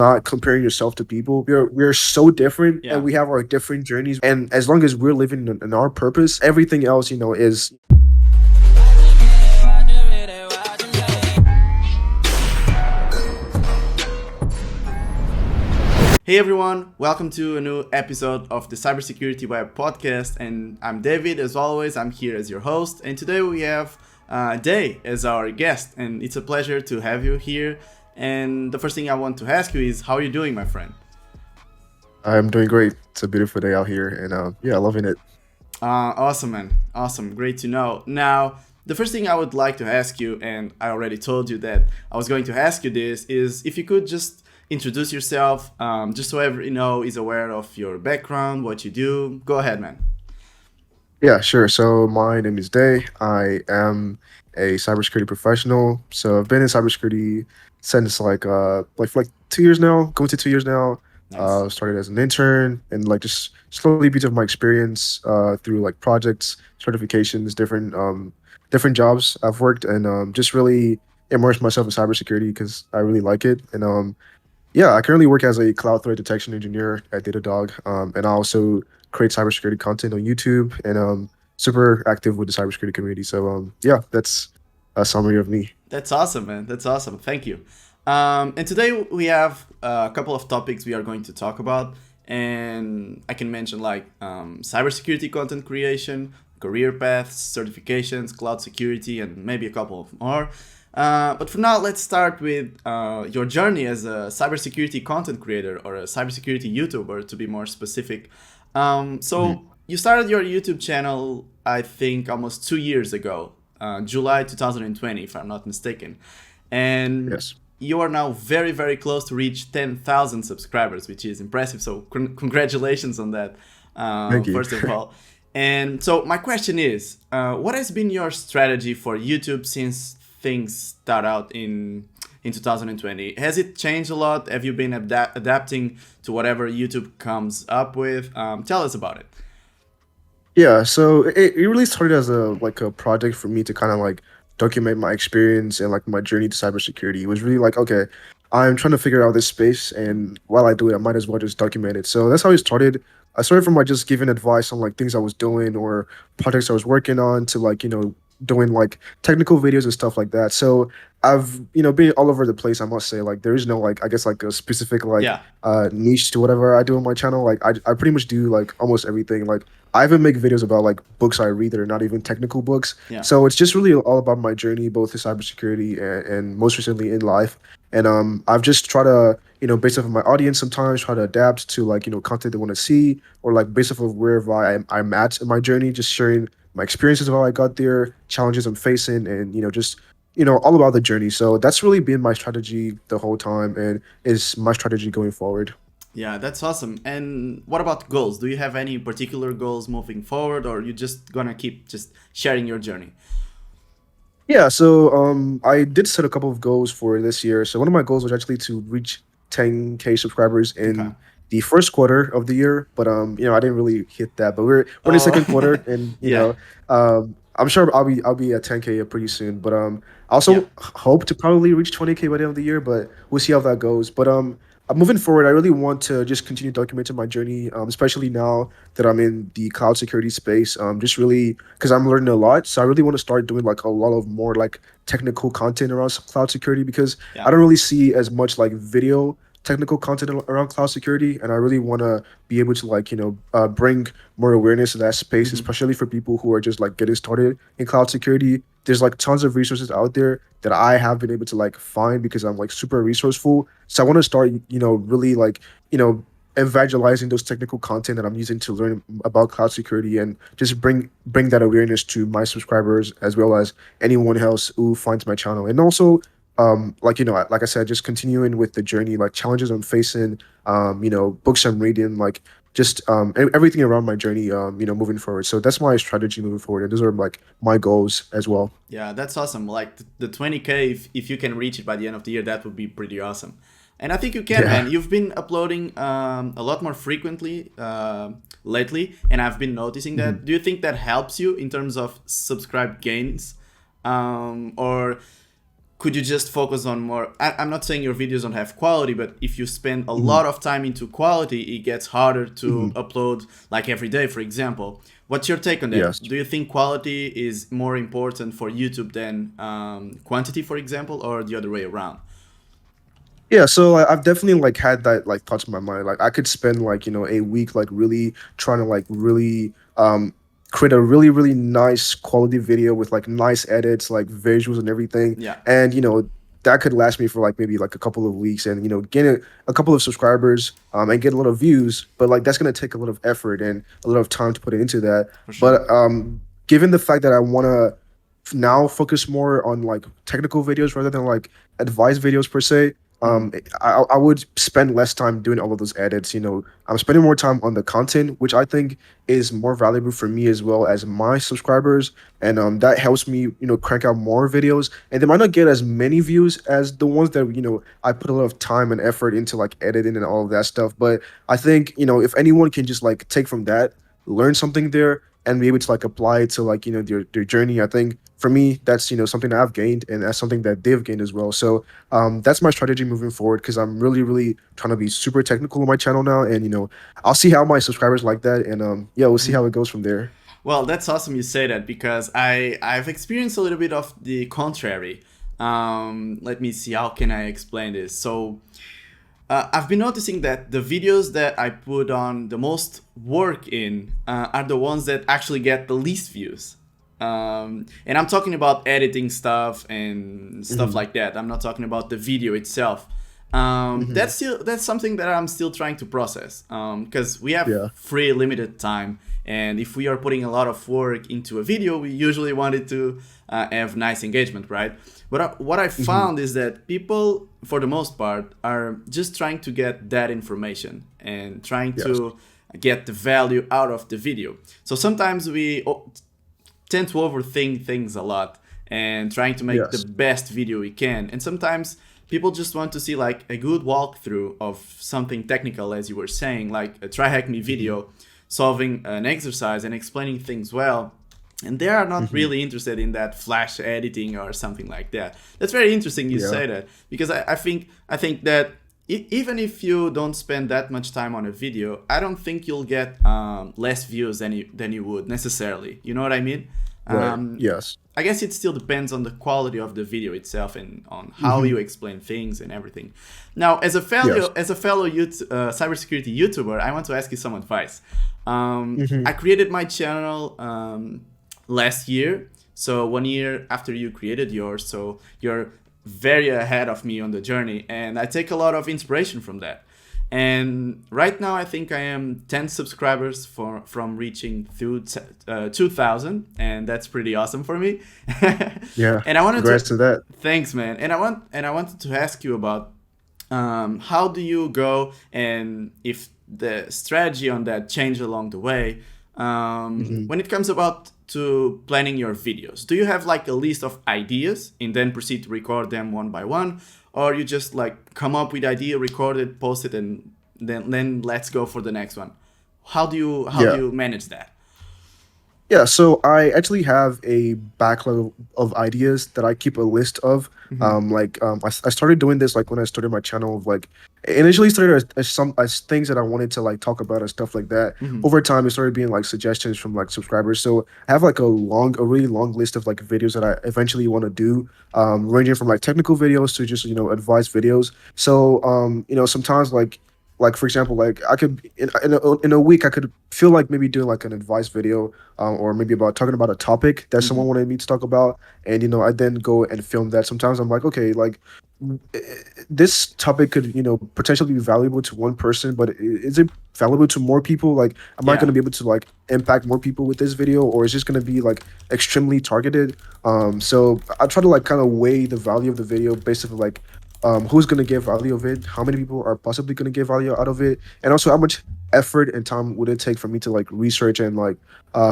not comparing yourself to people. We're so different and Yeah. we have our different journeys. And as long as we're living in our purpose, everything else, is Hey everyone, welcome to a new episode of the Cybersecurity Web podcast. And I'm David, as always. I'm here as your host. And today we have Day as our guest. And it's a pleasure to have you here. And the first thing I want to ask you is, how are you doing, my friend? I'm doing great. It's a beautiful day out here and yeah, loving it. Awesome, man. Awesome. Great to know. Now, the first thing I would like to ask you, and I already told you that I was going to ask you this, is if you could just introduce yourself, just so everyone is aware of your background, what you do. Go ahead, man. Yeah, sure. So my name is Day. I am a cybersecurity professional. So I've been in cybersecurity since like 2 years now, going to 2 years now. Nice. Started as an intern and like just slowly built up my experience through like projects, certifications, different jobs I've worked and just really immersed myself in cybersecurity because I really like it. And yeah, I currently work as a cloud threat detection engineer at Datadog, and I also create cybersecurity content on YouTube, and super active with the cybersecurity community. So yeah, that's a summary of me. That's awesome, man. That's awesome. Thank you. And today we have a couple of topics we are going to talk about, and I can mention like cybersecurity content creation, career paths, certifications, cloud security, and maybe a couple of more. But for now, let's start with your journey as a cybersecurity content creator or a cybersecurity YouTuber, to be more specific. So Mhm. you started your YouTube channel, I think, almost 2 years ago, July 2020, if I'm not mistaken, and Yes, you are now very, very close to reach 10,000 subscribers, which is impressive. So congratulations on that, thank you. first of all. And so my question is, what has been your strategy for YouTube since things start out in 2020? Has it changed a lot? Have you been adapting to whatever YouTube comes up with? Tell us about it. Yeah, so it really started as a project for me to kind of like document my experience and like my journey to cybersecurity. It was really like, okay, I'm trying to figure out this space, and while I do it, I might as well just document it. So that's how it started. I started from like just giving advice on like things I was doing or projects I was working on to like, doing like technical videos and stuff like that. So I've, been all over the place, I must say. Like there is no like I guess like a specific like Yeah. niche to whatever I do on my channel. Like I pretty much do like almost everything. Like I even make videos about like books I read that are not even technical books. Yeah. So it's just really all about my journey, both in cybersecurity and most recently in life. And I've just tried to, based off of my audience, sometimes try to adapt to like, content they want to see, or like based off of wherever I'm at in my journey, just sharing my experiences of how I got there, challenges I'm facing, and just all about the journey. So that's really been my strategy the whole time, and is my strategy going forward. Yeah, that's awesome. And what about goals? Do you have any particular goals moving forward, or you just gonna keep just sharing your journey? Yeah, so I did set a couple of goals for this year. So one of my goals was actually to reach 10K subscribers Okay. in the first quarter of the year, but I didn't really hit that. But we're in the second Oh, quarter, and yeah, I'm sure I'll be at 10K pretty soon. But I yeah. also hope to probably reach 20K by the end of the year, but we'll see how that goes. But moving forward, I really want to just continue documenting my journey, especially now that I'm in the cloud security space. Just really because I'm learning a lot, so I really want to start doing like a lot of more like technical content around cloud security because I Yeah. don't really see as much like video technical content around cloud security, and I really want to be able to like bring more awareness to that space, Hmm. especially for people who are just like getting started in cloud security. There's like tons of resources out there that I have been able to like find because I'm like super resourceful. So I want to start, really like, you know, evangelizing those technical content that I'm using to learn about cloud security and just bring that awareness to my subscribers as well as anyone else who finds my channel. And also like like I said, just continuing with the journey, like challenges I'm facing, books I'm reading, like just everything around my journey, moving forward. So that's my strategy moving forward, and those are like my goals as well. Yeah, that's awesome. Like the 20K, if you can reach it by the end of the year, that would be pretty awesome. And I think you can, man. Yeah. You've been uploading a lot more frequently lately, and I've been noticing Mhm. that. Do you think that helps you in terms of subscribe gains, or could you just focus on more? I'm not saying your videos don't have quality, but if you spend a Mhm. lot of time into quality, it gets harder to Mhm. upload like every day, for example. What's your take on Yes. that? Do you think quality is more important for YouTube than quantity, for example, or the other way around? Yeah, so I've definitely like had that like thoughts in my mind. Like I could spend like, a week like really trying to like really create a really nice quality video with like nice edits, like visuals and everything. Yeah, And that could last me for like maybe like a couple of weeks and get a couple of subscribers and get a lot of views, but like that's going to take a lot of effort and a lot of time to put into that. for sure. But given the fact that I want to now focus more on like technical videos rather than like advice videos per se, Hmm. I would spend less time doing all of those edits. I'm spending more time on the content, which I think is more valuable for me as well as my subscribers, and that helps me crank out more videos, and they might not get as many views as the ones that I put a lot of time and effort into like editing and all of that stuff. But I think if anyone can just like take from that, learn something there, and be able to like apply it to like their journey, I think for me that's something that I've gained, and that's something that they've gained as well. So that's my strategy moving forward because I'm really trying to be super technical on my channel now, and I'll see how my subscribers like that, and yeah, we'll see how it goes from there. Well, that's awesome you say that because I've experienced a little bit of the contrary. Let me see, how can I explain this? So I've been noticing that the videos that I put on the most work in are the ones that actually get the least views. And I'm talking about editing stuff and stuff Hmm. like that. I'm not talking about the video itself. Hmm. That's something that I'm still trying to process because we have Yeah. free limited time, and if we are putting a lot of work into a video, we usually want it to have nice engagement, right? But what I Hmm. found is that people, for the most part, are just trying to get that information and trying Yes. to get the value out of the video. So sometimes we tend to overthink things a lot and trying to make the Yes. best video we can. And sometimes people just want to see like a good walkthrough of something technical, as you were saying, like a try hack me Hmm. video solving an exercise and explaining things well. And they are not Hmm. really interested in that flash editing or something like that. That's very interesting you Yeah. say that because I think that even if you don't spend that much time on a video, I don't think you'll get less views than you would necessarily. You know what I mean? Right. Um, Yes. I guess it still depends on the quality of the video itself and on how you Hmm. explain things and everything. Now, as a Yes. fellow cybersecurity YouTuber, I want to ask you some advice. Hmm. I created my channel last year, so 1 year after you created yours. So you're very ahead of me on the journey, and I take a lot of inspiration from that. And right now, I think I am 10 subscribers from reaching through 2,000, and that's pretty awesome for me. Yeah. And I wanted Congrats to, to that. thanks, man. And I wanted to ask you about how do you go and if the strategy on that changed along the way Hmm. when it comes about to planning your videos. Do you have like a list of ideas and then proceed to record them one by one, or you just like come up with idea, record it, post it, and then let's go for the next one? How do Yeah. you manage that? Yeah, so I actually have a backlog of ideas that I keep a list of. Hmm. I started doing this like when I started my channel of like initially started as things that I wanted to like talk about and stuff like that. Hmm. Over time, it started being like suggestions from like subscribers. So I have like a really long list of like videos that I eventually want to do, ranging from like technical videos to just advice videos. So sometimes like for example, like I could in a week I could feel like maybe doing like an advice video, or maybe about talking about a topic that someone Hmm. wanted me to talk about, and I then go and film that. Sometimes I'm like, okay, like this topic could potentially be valuable to one person, but is it valuable to more people? Like, am I going Yeah. to be able to like impact more people with this video, or is this going to be like extremely targeted? So I try to like kind of weigh the value of the video based on like who's going to get value of it, how many people are possibly going to get value out of it, and also how much effort and time would it take for me to like research and like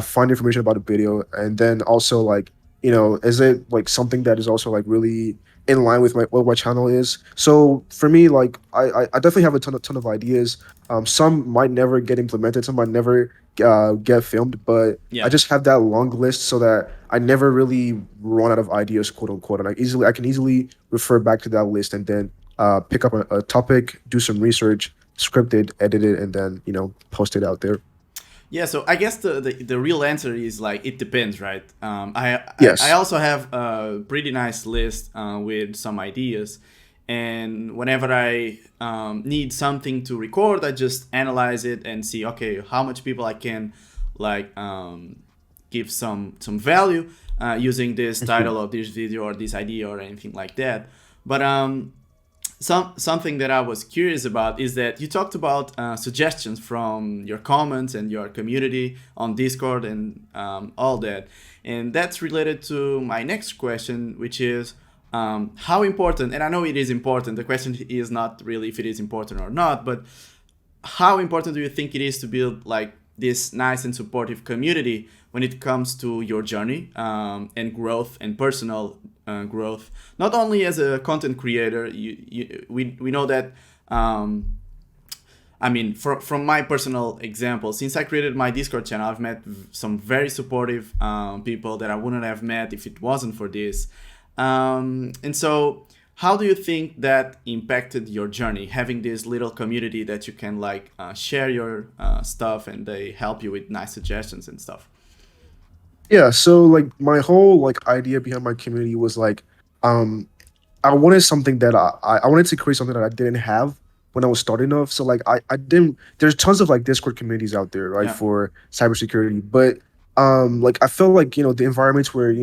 find information about a video, and then also like is it like something that is also like really in line with my what my channel is. So for me, like I definitely have a ton of ideas. Some might never get implemented, some might never get filmed, but I Yeah. just have that long list so that I never really run out of ideas, quote unquote, and I can easily refer back to that list and then pick up a topic, do some research, script it, edit it, and then post it out there. Yeah, so I guess the real answer is like it depends, right? I Yes. also have a pretty nice list with some ideas, and whenever I need something to record, I just analyze it and see, okay, how much people I can like give some value using this Mhm. title of this video or this idea or anything like that. But something that I was curious about is that you talked about suggestions from your comments and your community on Discord and all that, and that's related to my next question, which is how important. And I know it is important. The question is not really if it is important or not, but how important do you think it is to build like this nice and supportive community when it comes to your journey and growth and personal growth, not only as a content creator. We know that I mean, from my personal example, since I created my Discord channel, I've met some very supportive people that I wouldn't have met if it wasn't for this. And so, how do you think that impacted your journey, having this little community that you can like share your stuff and they help you with nice suggestions and stuff? Yeah, so like my whole like idea behind my community was like um I wanted something that I wanted to create something that I didn't have when I was starting off. So like I didn't there's tons of like Discord communities out there, right, Yeah. for cybersecurity. But like I felt like, the environments were,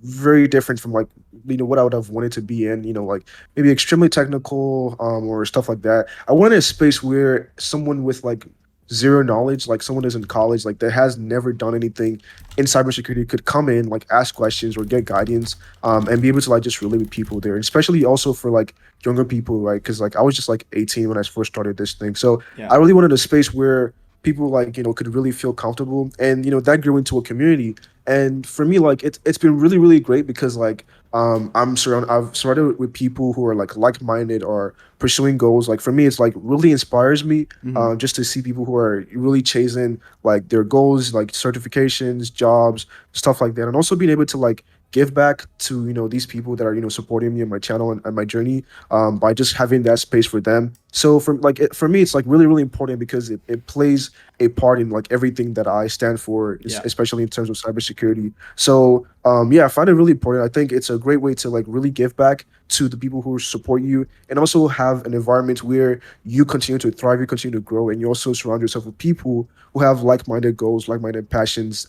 very different from like, what I would have wanted to be in, like maybe extremely technical or stuff like that. I wanted a space where someone with like zero knowledge, like someone who's in college, like that has never done anything in cybersecurity could come in, like ask questions or get guidance, and be able to like just relate with people there, especially also for like younger people, right? Because like I was just like 18 when I first started this thing, so Yeah. I really wanted a space where people like could really feel comfortable, and that grew into a community. And for me, like it's been really really great because like I've surrounded with people who are like-minded or pursuing goals. Like for me, it's like really inspires me Hmm. just to see people who are really chasing like their goals, like certifications, jobs, stuff like that, and also being able to like give back to these people that are supporting me in my channel and my journey, by just having that space for them. So for me, it's like really really important because it plays a part in like everything that I stand for, Yeah. especially in terms of cybersecurity. So yeah, I find it really important. I think it's a great way to like really give back to the people who support you, and also have an environment where you continue to thrive, you continue to grow, and you also surround yourself with people who have like-minded goals, like-minded passions.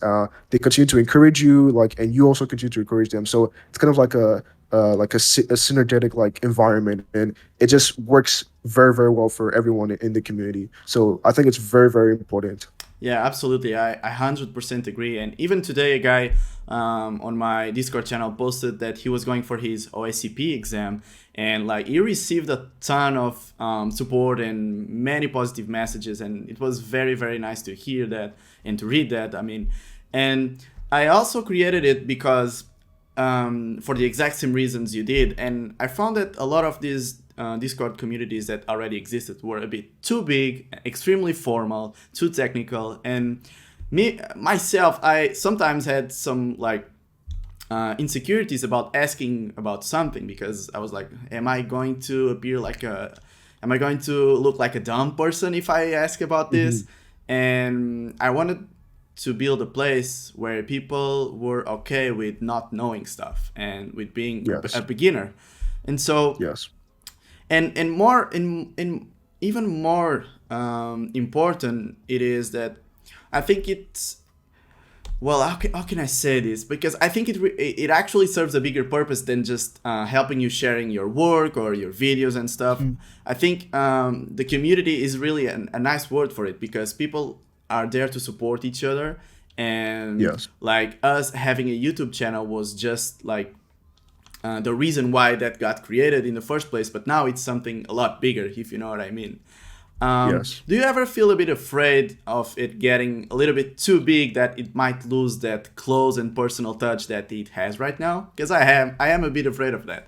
They continue to encourage you, like, and you also continue to encourage them. So it's kind of like a synergetic like environment, and it just works very very well for everyone in the community. So I think it's very very important. Yeah, absolutely. I 100% agree. And even today, a guy on my Discord channel posted that he was going for his OSCP exam, and like he received a ton of support and many positive messages, and it was very very nice to hear that and to read that. I mean, and I also created it because for the exact same reasons you did. And I found that a lot of these Discord communities that already existed were a bit too big, extremely formal, too technical. And me myself, I sometimes had some like insecurities about asking about something because I was like, am I going to look like a dumb person if I ask about this? Hmm. And I wanted to build a place where people were okay with not knowing stuff and with being a Yes. beginner. And so, Yes. and more in even more important it is that I think it's, well, how can I say this? Because I think it actually serves a bigger purpose than just helping you sharing your work or your videos and stuff. Mhm. I think the community is really a nice word for it because people are there to support each other. And Yes. like us having a YouTube channel was just like the reason why that got created in the first place. But now it's something a lot bigger, if you know what I mean. Yes. Do you ever feel a bit afraid of it getting a little bit too big that it might lose that close and personal touch that it has right now? Because I am a bit afraid of that.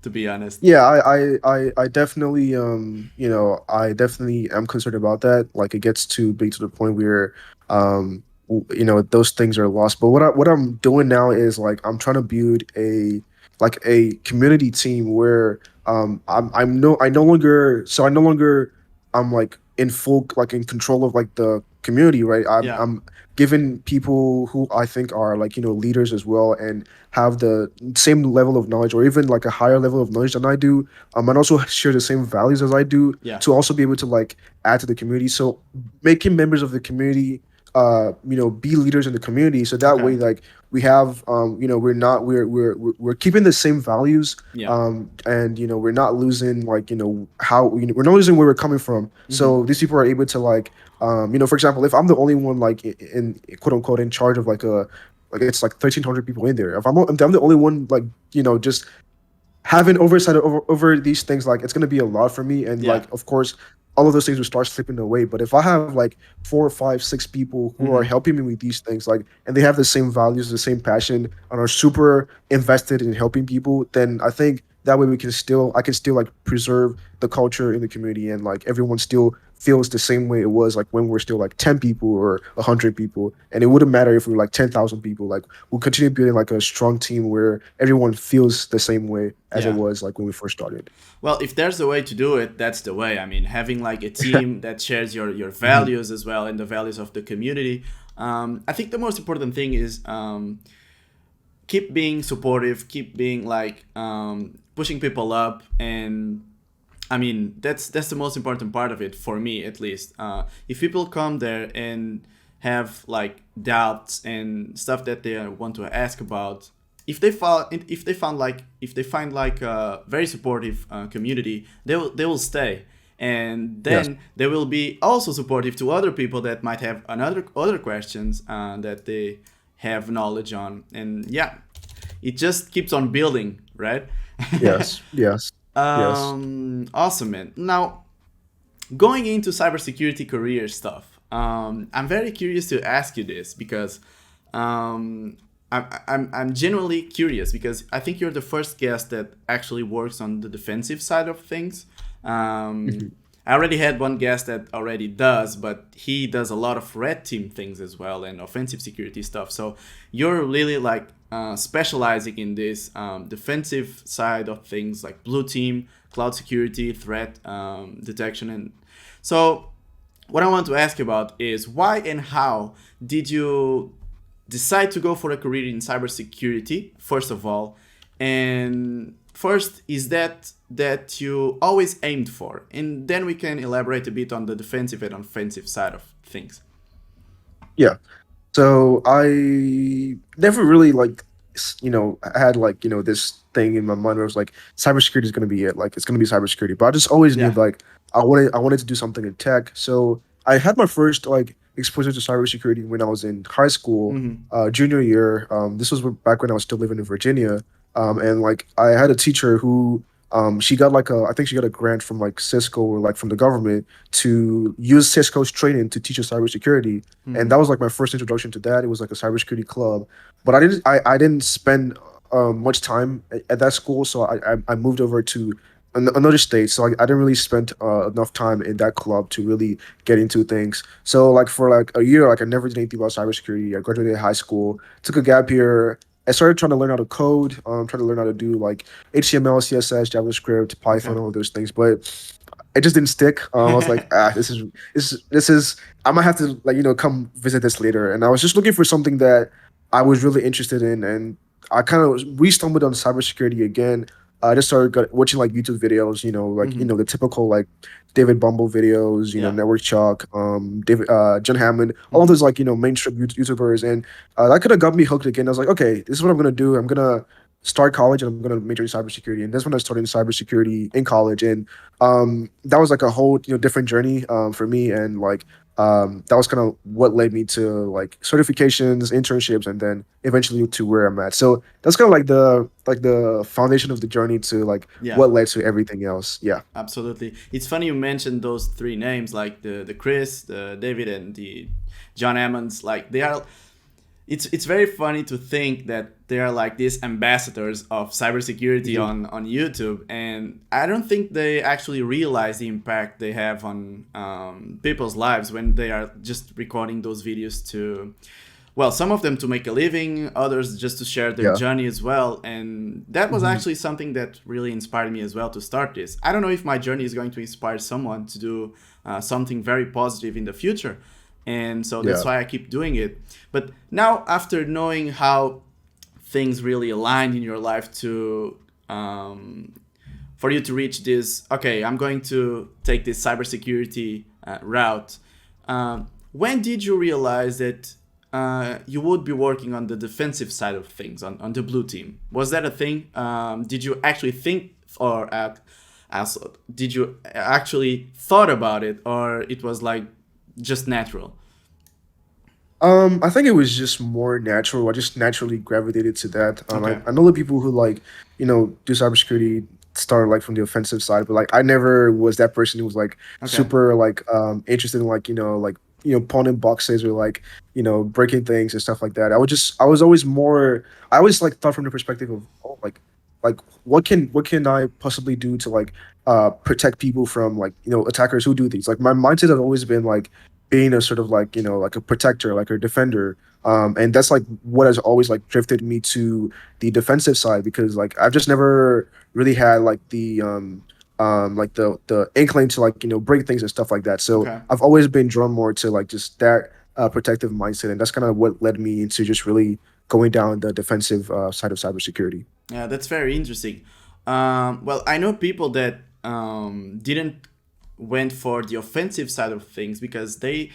to be honest. Yeah, I definitely I definitely am concerned about that. Like it gets too big to the point where those things are lost. But what I'm doing now is like I'm trying to build a community team where I no longer I'm like in full like in control of like the community, right? Yeah, I'm giving people who I think are like leaders as well and have the same level of knowledge or even like a higher level of knowledge than I do, and also share the same values as I do yeah, to also be able to like add to the community. So making members of the community, be leaders in the community, so that okay, way like we have, we're not we're keeping the same values, yeah, and we're not losing like how we're not losing where we're coming from. mm-hmm. So these people are able to like, for example, if I'm the only one like in quote unquote in charge of like it's like 1,300 people in there. If I'm the only one like just having oversight over these things, like it's gonna be a lot for me. And Yeah, like of course, all of those things will start slipping away. But if I have like 4, 5, 6 people who are mm-hmm. helping me with these things, like and they have the same values, the same passion, and are super invested in helping people, then I think that way I can still like preserve the culture in the community, and like everyone still feels the same way it was like when we're still like 10 people or 100 people, and it wouldn't matter if we were like 10,000 people. Like we'll continue building like a strong team where everyone feels the same way as it Yeah. was like when we first started. Well, if there's a way to do it, that's the way. I mean, having like a team that shares your Mhm. values as well and the values of the community. I think the most important thing is keep being supportive, keep being like pushing people up, and I mean that's the most important part of it for me at least. If people come there and have like doubts and stuff that they want to ask about, if they find like a very supportive community, they will stay, and Yes. then they will be also supportive to other people that might have another other questions that they have knowledge on, and yeah, it just keeps on building, right? Yes. Yes. Yes. Awesome, man. Now, going into cybersecurity career stuff, I'm very curious to ask you this because I'm genuinely curious because I think you're the first guest that actually works on the defensive side of things. Um, Mhm. I already had one guest that already does, but he does a lot of red team things as well and offensive security stuff. So you're really like specializing in this defensive side of things like blue team, cloud security, threat detection, and so what I want to ask you about is why and how did you decide to go for a career in cybersecurity first of all, and first is that you always aimed for, and then we can elaborate a bit on the defensive and offensive side of things. Yeah. So I never really like had like this thing in my mind where I was like cybersecurity is going to be it, like it's going to be cybersecurity. But I just always knew Yeah. like I wanted to do something in tech. So I had my first like exposure to cybersecurity when I was in high school, Mm-hmm. junior year. This was back when I was still living in Virginia, and like I had a teacher who she got like I think she got a grant from like Cisco or like from the government to use Cisco's training to teach us cybersecurity, and Mm-hmm. that was like my first introduction to that. It was like a cybersecurity club, but I didn't spend much time at that school, so I moved over to another state, so I didn't really spend enough time in that club to really get into things. So like for like a year, like I never did anything about cybersecurity. I graduated high school, took a gap year. I started trying to learn how to code, trying to learn how to do like HTML, CSS, JavaScript, Okay. Python, all of those things, but it just didn't stick. I was like, this is. I might have to like come visit this later. And I was just looking for something that I was really interested in, and I kind of re-stumbled on cybersecurity again. I just started watching like YouTube videos, like Mm-hmm. the typical like David Bumble videos, Yeah. Network Chalk, David, John Hammond, all of Mm-hmm. those like mainstream YouTubers, and that could have got me hooked again. I was like, okay, this is what I'm gonna do. I'm gonna start college and I'm gonna major in cybersecurity, and that's when I started in cybersecurity in college, and that was like a whole different journey for me, and like that was kind of what led me to like certifications, internships, and then eventually to where I'm at. So that's kind of like the foundation of the journey to like Yeah. what led to everything else. Yeah. Absolutely. It's funny you mentioned those three names, like the Chris, the David, and the John Emmons. Like they are. it's very funny to think that they are like these ambassadors of cybersecurity Mhm. on YouTube, and I don't think they actually realize the impact they have on people's lives when they are just recording those videos to, well, some of them to make a living, others just to share their Yeah. journey as well. And that was Mhm. actually something that really inspired me as well to start this. I don't know if my journey is going to inspire someone to do something very positive in the future. And so that's Yeah. why I keep doing it. But now, after knowing how things really aligned in your life to for you to reach this, okay, I'm going to take this cybersecurity route. When did you realize that you would be working on the defensive side of things, on the blue team? Was that a thing? Did you actually think, or also, did you actually thought about it, or it was like just natural? I think it was just more natural. I just naturally gravitated to that. Okay. I know the people who like, do cybersecurity start like from the offensive side, but like I never was that person who was like Okay. super like interested in like, pawning boxes or like, breaking things and stuff like that. I was always more I always like thought from the perspective of, oh, like what can I possibly do to like protect people from like, attackers who do these. Like my mindset has always been like being a sort of like, like a protector, like a defender. And that's like what has always like drifted me to the defensive side, because like I've just never really had like like the inkling to like, break things and stuff like that. So Okay. I've always been drawn more to like just that protective mindset, and that's kind of what led me into just really going down the defensive side of cybersecurity. Yeah, that's very interesting. Well, I know people that didn't went for the offensive side of things because they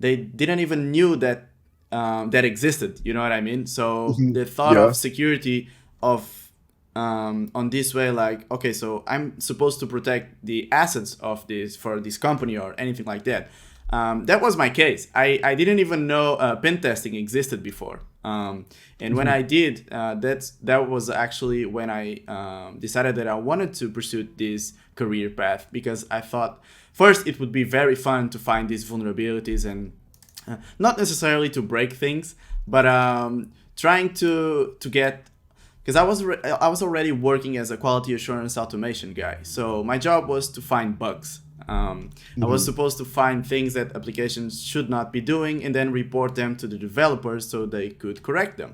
didn't even knew that that existed. You know what I mean? So Mhm. the thought Yeah. of security of on this way, like, okay, so I'm supposed to protect the assets of this for this company or anything like that. That was my case. I didn't even know pen testing existed before. And when Mhm. I did, that was actually when I decided that I wanted to pursue this career path, because I thought first it would be very fun to find these vulnerabilities and not necessarily to break things, but trying to get, because I was already working as a quality assurance automation guy. So my job was to find bugs. I was Mhm. supposed to find things that applications should not be doing and then report them to the developers so they could correct them.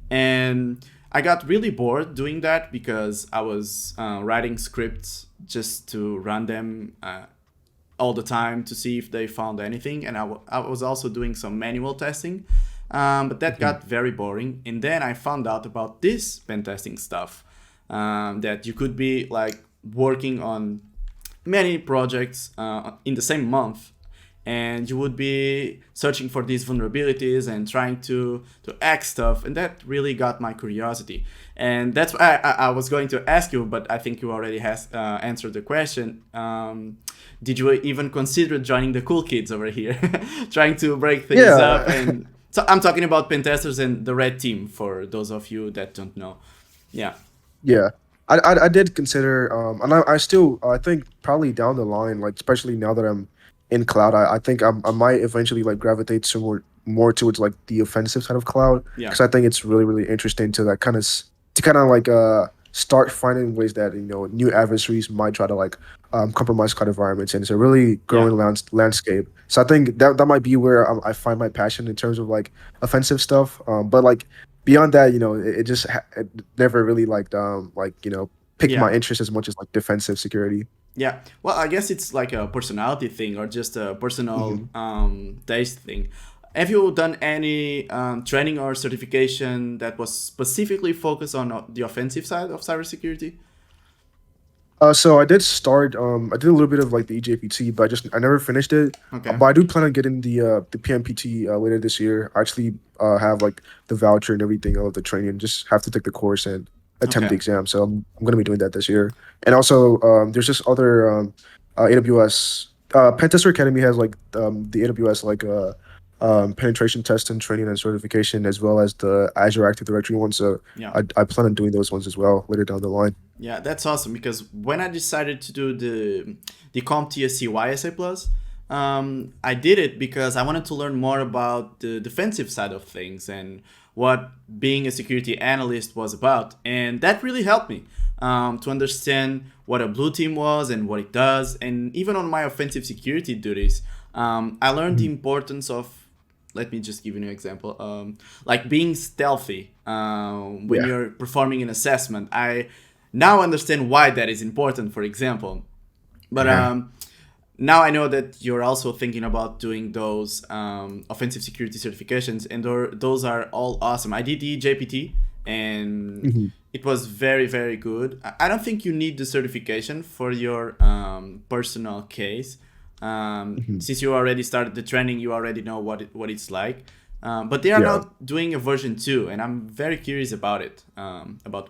And I got really bored doing that because I was writing scripts just to run them all the time to see if they found anything. And I was also doing some manual testing, but that Mhm. got very boring. And then I found out about this pen testing stuff, that you could be like working on many projects in the same month, and you would be searching for these vulnerabilities and trying to hack stuff, and that really got my curiosity. And that's why I was going to ask you, but I think you already has answered the question. Did you even consider joining the cool kids over here, trying to break things up? Yeah. And so I'm talking about pen testers and the red team for those of you that don't know. Yeah. Yeah, I did consider, and I still I think probably down the line, like especially now that I'm in cloud, I think I might eventually like gravitate more towards like the offensive side of cloud, Yeah. because I think it's really interesting to like to kind of like start finding ways that new adversaries might try to like compromise cloud environments, and it's a really Yeah. growing landscape. So I think that might be where I find my passion in terms of like offensive stuff. But like beyond that, it never really like picked my Yeah. interest as much as like defensive security. Yeah, well, I guess it's like a personality thing or just a personal Hmm. taste thing. Have you done any training or certification that was specifically focused on the offensive side of cybersecurity? So I did start. I did a little bit of like the EJPT, but I never finished it. Okay, But I do plan on getting the PMPT later this year. I actually have like the voucher and everything of the training. Just have to take the course and attempt okay, the exam. So I'm gonna be doing that this year. And also, there's just other AWS. Pentester Academy has like the AWS like penetration test and training and certification, as well as the Azure Active Directory one. So yeah. I plan on doing those ones as well later down the line. Yeah, that's awesome because when I decided to do the CompTIA YSA Plus, I did it because I wanted to learn more about the defensive side of things and what being a security analyst was about. And that really helped me to understand what a blue team was and what it does. And even on my offensive security duties, I learned the Mhm. importance of, let me just give you an example, like being stealthy when Yeah. you're performing an assessment. I now understand why that is important, for example. But Yeah. now I know that you're also thinking about doing those offensive security certifications, and those are all awesome. I did the JPT, and Mhm. it was very, very good. I don't think you need the certification for your personal case. Mhm. Since you already started the training, you already know what it's like. But they are Yeah. now doing a version 2, and I'm very curious about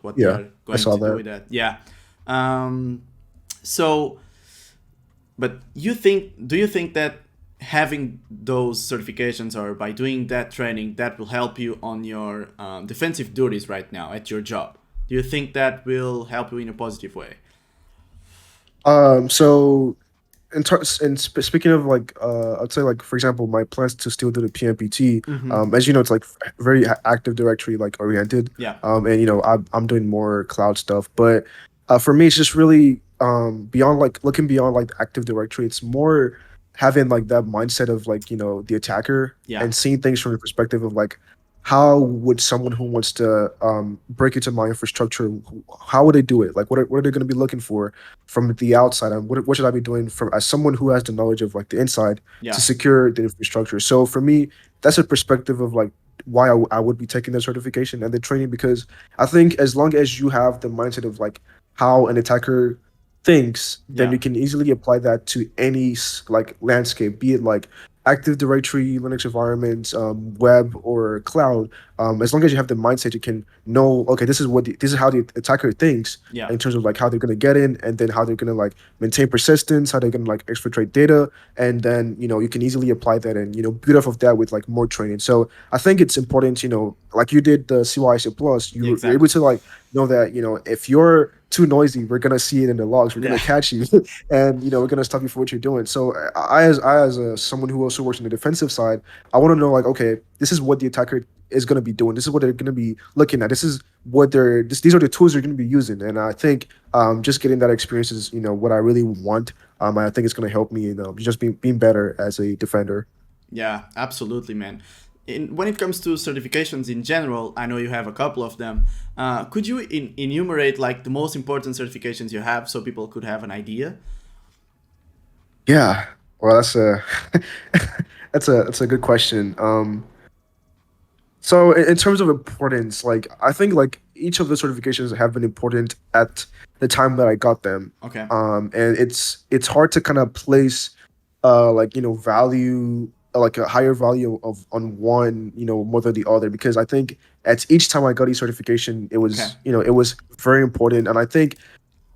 what they Yeah. are I going saw to do that. with that. Yeah. Um, so but do you think that having those certifications or by doing that training that will help you on your defensive duties right now at your job? Do you think that will help you in a positive way? So speaking of like I'd say like for example my plans to still do the PMPT, Mm-hmm. as you know it's like very active directory like oriented, Yeah. and you know I'm doing more cloud stuff, but for me it's just really beyond like looking beyond like the active directory. It's more having like that mindset of like you know the attacker Yeah. and seeing things from the perspective of like how would someone who wants to break into my infrastructure, how would they do it, like what are they going to be looking for from the outside, and what should I be doing from as someone who has the knowledge of like the inside to Yeah. secure the infrastructure. So for me, that's a perspective of like why I would be taking the certification and the training, because I think as long as you have the mindset of like how an attacker thinks, then Yeah. you can easily apply that to any like landscape, be it like Active Directory, Linux environments, web or cloud. As long as you have the mindset, you can know, okay, this is how the attacker thinks Yeah. in terms of like how they're gonna get in, and then how they're gonna like maintain persistence, how they're gonna like exfiltrate data, and then you know you can easily apply that and you know build off of that with like more training. So I think it's important, you know, like you did the CYC plus, Yeah. you're able Exactly. to like know that you know if you're too noisy, we're gonna see it in the logs, we're Yeah. gonna catch you, and you know we're gonna stop you for what you're doing. So I as a someone who also works on the defensive side, I want to know like okay, this is what the attacker is going to be doing. This is what they're going to be looking at. This is what these are the tools they're going to be using. And I think just getting that experience is you know what I really want. I think it's going to help me you know just being better as a defender. Yeah, absolutely, man. When it comes to certifications in general, I know you have a couple of them. Could you enumerate like the most important certifications you have so people could have an idea? Yeah, well that's a that's a good question. So in terms of importance, like I think like each of the certifications have been important at the time that I got them. Okay. And it's hard to kind of place like you know value like a higher value of on one you know more than the other, because I think at each time I got each certification it Okay. was you know it was very important. And I think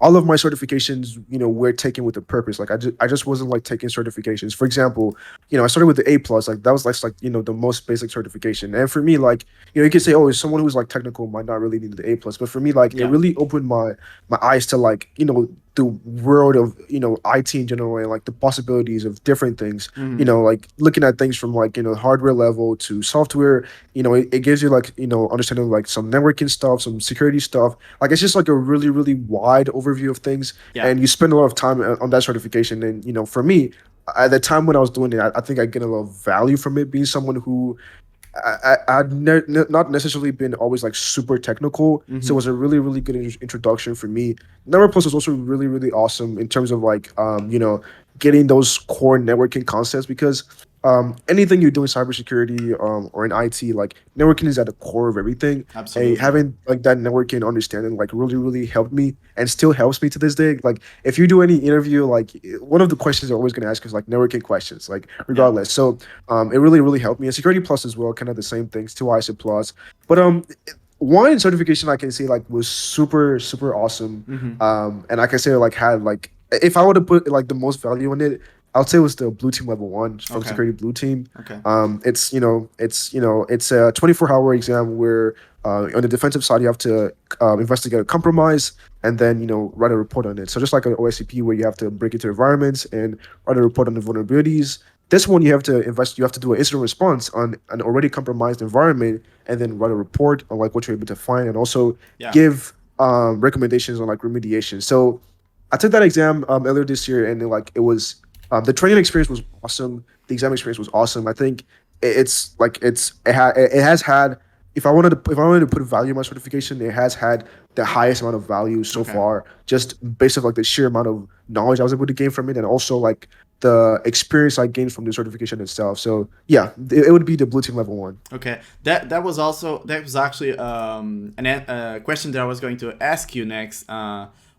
all of my certifications, you know, were taken with a purpose. Like I just wasn't like taking certifications. For example, you know, I started with the A plus. Like that was like you know the most basic certification. And for me, like you know, you can say, oh, someone who's like technical might not really need the A plus. But for me, like it Yeah. really opened my eyes to like you know the world of you know IT in general and like the possibilities of different things. You Mm-hmm. know, like looking at things from like you know hardware level to software. You know, it gives you like you know understanding like some networking stuff, some security stuff. Like it's just like a really really wide overview of things, Yeah. and you spend a lot of time on that certification. And you know, for me, at the time when I was doing it, I think I get a lot of value from it, being someone who I'd not necessarily been always like super technical, so it Mm-hmm. was a really really good introduction for me. Network Plus was also really really awesome in terms of like you know getting those core networking concepts, because anything you do in cybersecurity or in IT, like networking is at the core of everything. And Absolutely. having like that networking understanding like really really helped me and still helps me to this day. Like if you do any interview, like one of the questions they're always going to ask is like networking questions, like Yeah. regardless. So it really, really helped me. And Security Plus as well, kind of the same things, two ISO Plus. But one certification I can say like was super, super awesome. Mm-hmm. And I can say like had like if I were to put like the most value in it, I'll say it was the blue team level one from Okay. security blue team. Okay. It's a 24-hour exam where on the defensive side you have to investigate a compromise and then write a report on it. So just like an OSCP where you have to break into environments and write a report on the vulnerabilities. This one you have to invest. You have to do an incident response on an already compromised environment and then write a report on like what you're able to find and also Yeah. give recommendations on like remediation. So I took that exam earlier this year, and like it was the training experience was awesome. The exam experience was awesome. I think it has had if I wanted to put value in my certification, it has had the highest amount of value so Okay. far, just based on like the sheer amount of knowledge I was able to gain from it, and also like the experience I gained from the certification itself. So yeah, it would be the blue team level one. Okay. That was actually a question that I was going to ask you next.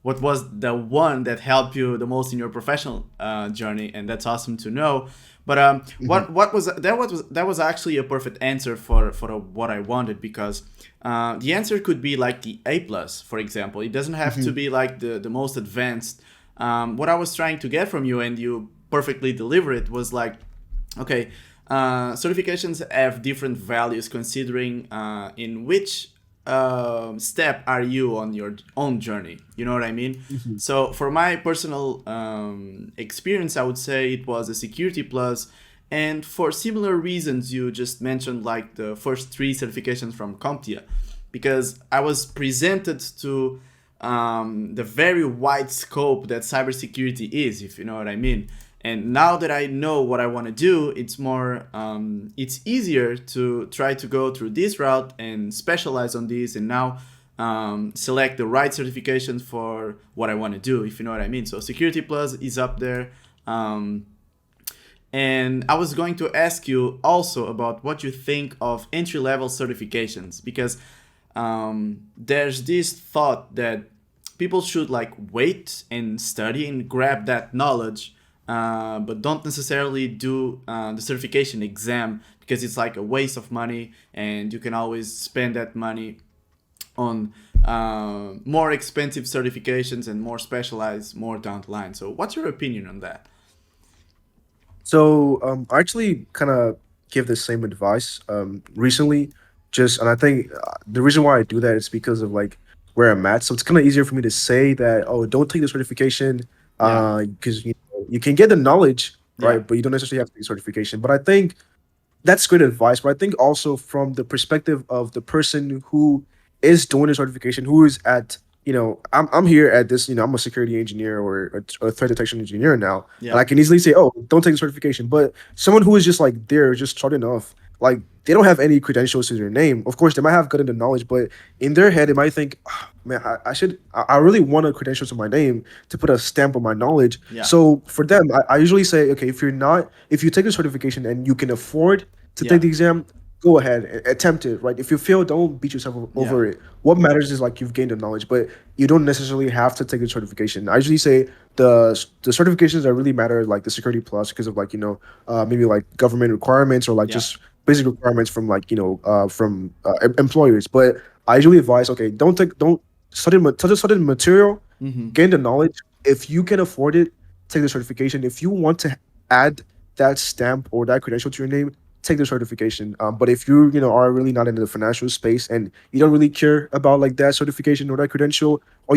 What was the one that helped you the most in your professional journey? And that's awesome to know. But Mhm. what was that was actually a perfect answer for what I wanted, because the answer could be like the A plus, for example. It doesn't have to Mhm. be like the most advanced. What I was trying to get from you, and you perfectly deliver it, was like, okay, certifications have different values considering in which step are you on your own journey. You know what I mean? Mhm. So for my personal experience, I would say it was a security plus, and for similar reasons you just mentioned, like the first three certifications from CompTIA, because I was presented to the very wide scope that cybersecurity is, if you know what I mean. And now that I know what I want to do, it's easier to try to go through this route and specialize on this, and now select the right certifications for what I want to do, if you know what I mean. So Security Plus is up there. Um, and I was going to ask you also about what you think of entry level certifications, because there's this thought that people should like wait and study and grab that knowledge, but don't necessarily do the certification exam, because it's like a waste of money and you can always spend that money on more expensive certifications and more specialized more down the line. So, what's your opinion on that? So I actually kind of give the same advice recently. And I think the reason why I do that is because of like where I'm at. So it's kind of easier for me to say that, oh, don't take the certification Yeah, because you can get the knowledge, yeah, right? But you don't necessarily have to take the certification. But I think that's great advice. But I think also from the perspective of the person who is doing the certification, who is at, I'm here at this, I'm a security engineer or a threat detection engineer now, and yeah, I can easily say, oh, don't take the certification. But someone who is just like there, just starting off, like they don't have any credentials to their name. Of course, they might have gotten the knowledge, but in their head, they might think, "Ah, man, I really want a credential to my name to put a stamp on my knowledge. yeah, So for them, I usually say, okay, if you take the certification and you can afford to take yeah, the exam, go ahead, attempt it, right? If you fail, don't beat yourself yeah, over it. What matters is like you've gained the knowledge, but you don't necessarily have to take the certification. I usually say the certifications that really matter, like the Security Plus, because of like maybe like government requirements or like yeah, just basic requirements from like from employers. But I usually advise, okay, don't study the material, mm-hmm. gain the knowledge. If you can afford it, take the certification. If you want to add that stamp or that credential to your name, take the certification. But if you are really not in the financial space and you don't really care about like that certification or that credential, all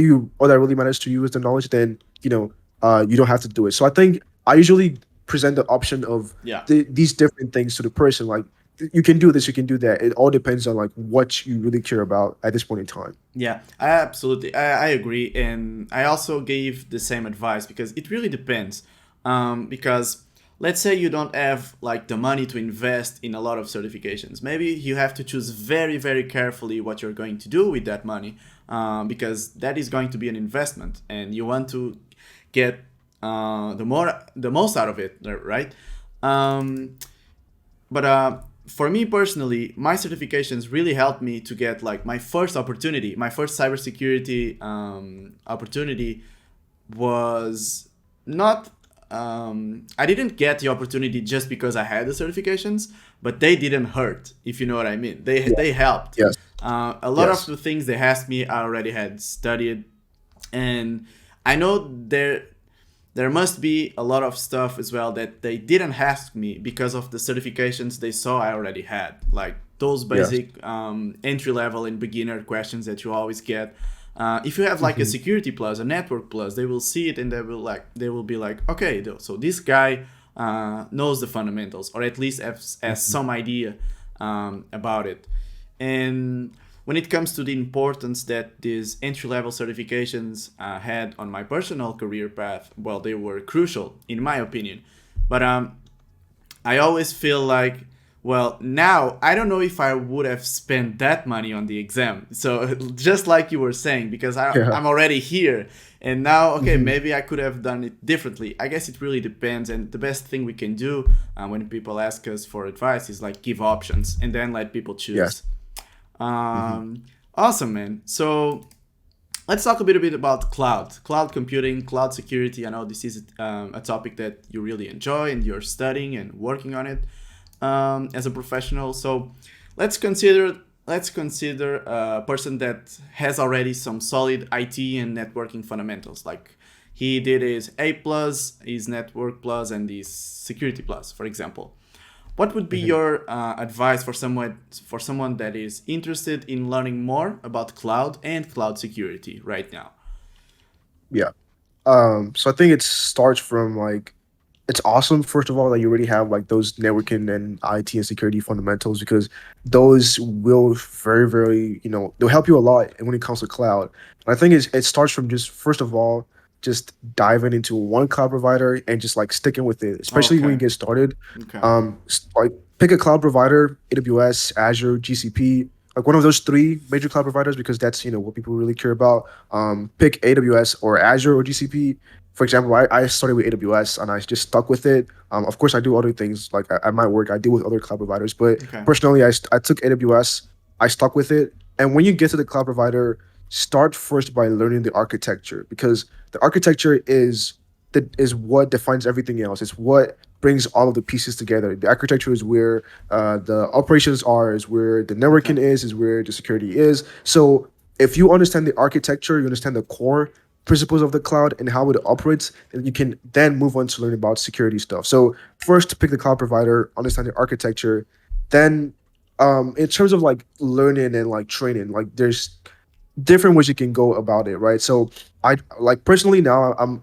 that really matters to you is the knowledge, then you don't have to do it. So I think I usually present the option of Yeah. these different things to the person. Like you can do this, you can do that. It all depends on like what you really care about at this point in time. Yeah, I agree, and I also gave the same advice, because it really depends. Because let's say you don't have like the money to invest in a lot of certifications. Maybe you have to choose very, very carefully what you're going to do with that money, because that is going to be an investment, and you want to get the most out of it, right? Um, but for me personally, my certifications really helped me to get like my first opportunity. My first cybersecurity opportunity was not. I didn't get the opportunity just because I had the certifications, but they didn't hurt. If you know what I mean, Yeah. they helped. Yes. A lot of Yes. the things they asked me, I already had studied, and I know there must be a lot of stuff as well that they didn't ask me because of the certifications they saw I already had, like those Yes. basic entry level and beginner questions that you always get. If you have like a Hmm. security plus, a network plus, they will see it and they will be like, okay, so this guy knows the fundamentals, or at least has Hmm. some idea about it. And when it comes to the importance that these entry level certifications had on my personal career path, well, they were crucial in my opinion. But I always feel like, well, now I don't know if I would have spent that money on the exam. So just like you were saying, because Yeah. I'm already here, and now, okay, Hmm. maybe I could have done it differently. I guess it really depends. And the best thing we can do when people ask us for advice is like give options and then let people Yes. choose. Hmm. Um, awesome, man. So let's talk a little bit about cloud computing, cloud security. I know this is a topic that you really enjoy and you're studying and working on it as a professional. So let's consider let's consider a person that has already some solid IT and networking fundamentals. Like he did his A plus, his network plus, and his security plus, for example. What would be Hmm. your advice for someone that is interested in learning more about cloud and cloud security right now? Yeah. So I think it starts from like it's awesome first of all that you already have like those networking and IT and security fundamentals because those will very they'll help you a lot when it comes to cloud. And I think it starts from just first of all just diving into one cloud provider and just like sticking with it, especially when you Okay. get started. Okay. Like pick a cloud provider, AWS, Azure, GCP, like one of those three major cloud providers because that's what people really care about. Pick AWS or Azure or GCP. For example, I started with AWS and I just stuck with it. Of course, I do other things like at my work. I deal with other cloud providers, but Okay. personally, I took AWS. I stuck with it. And when you get to the cloud provider, start first by learning the architecture because the architecture is what defines everything else. It's what brings all of the pieces together. The architecture is where the operations are, is where the Okay. networking is where the security is. So if you understand the architecture, you understand the core principles of the cloud and how it operates, and you can then move on to learn about security stuff. So first, pick the cloud provider, understand the architecture, then in terms of like learning and like training, like there's different ways you can go about it, right? So I like personally now I'm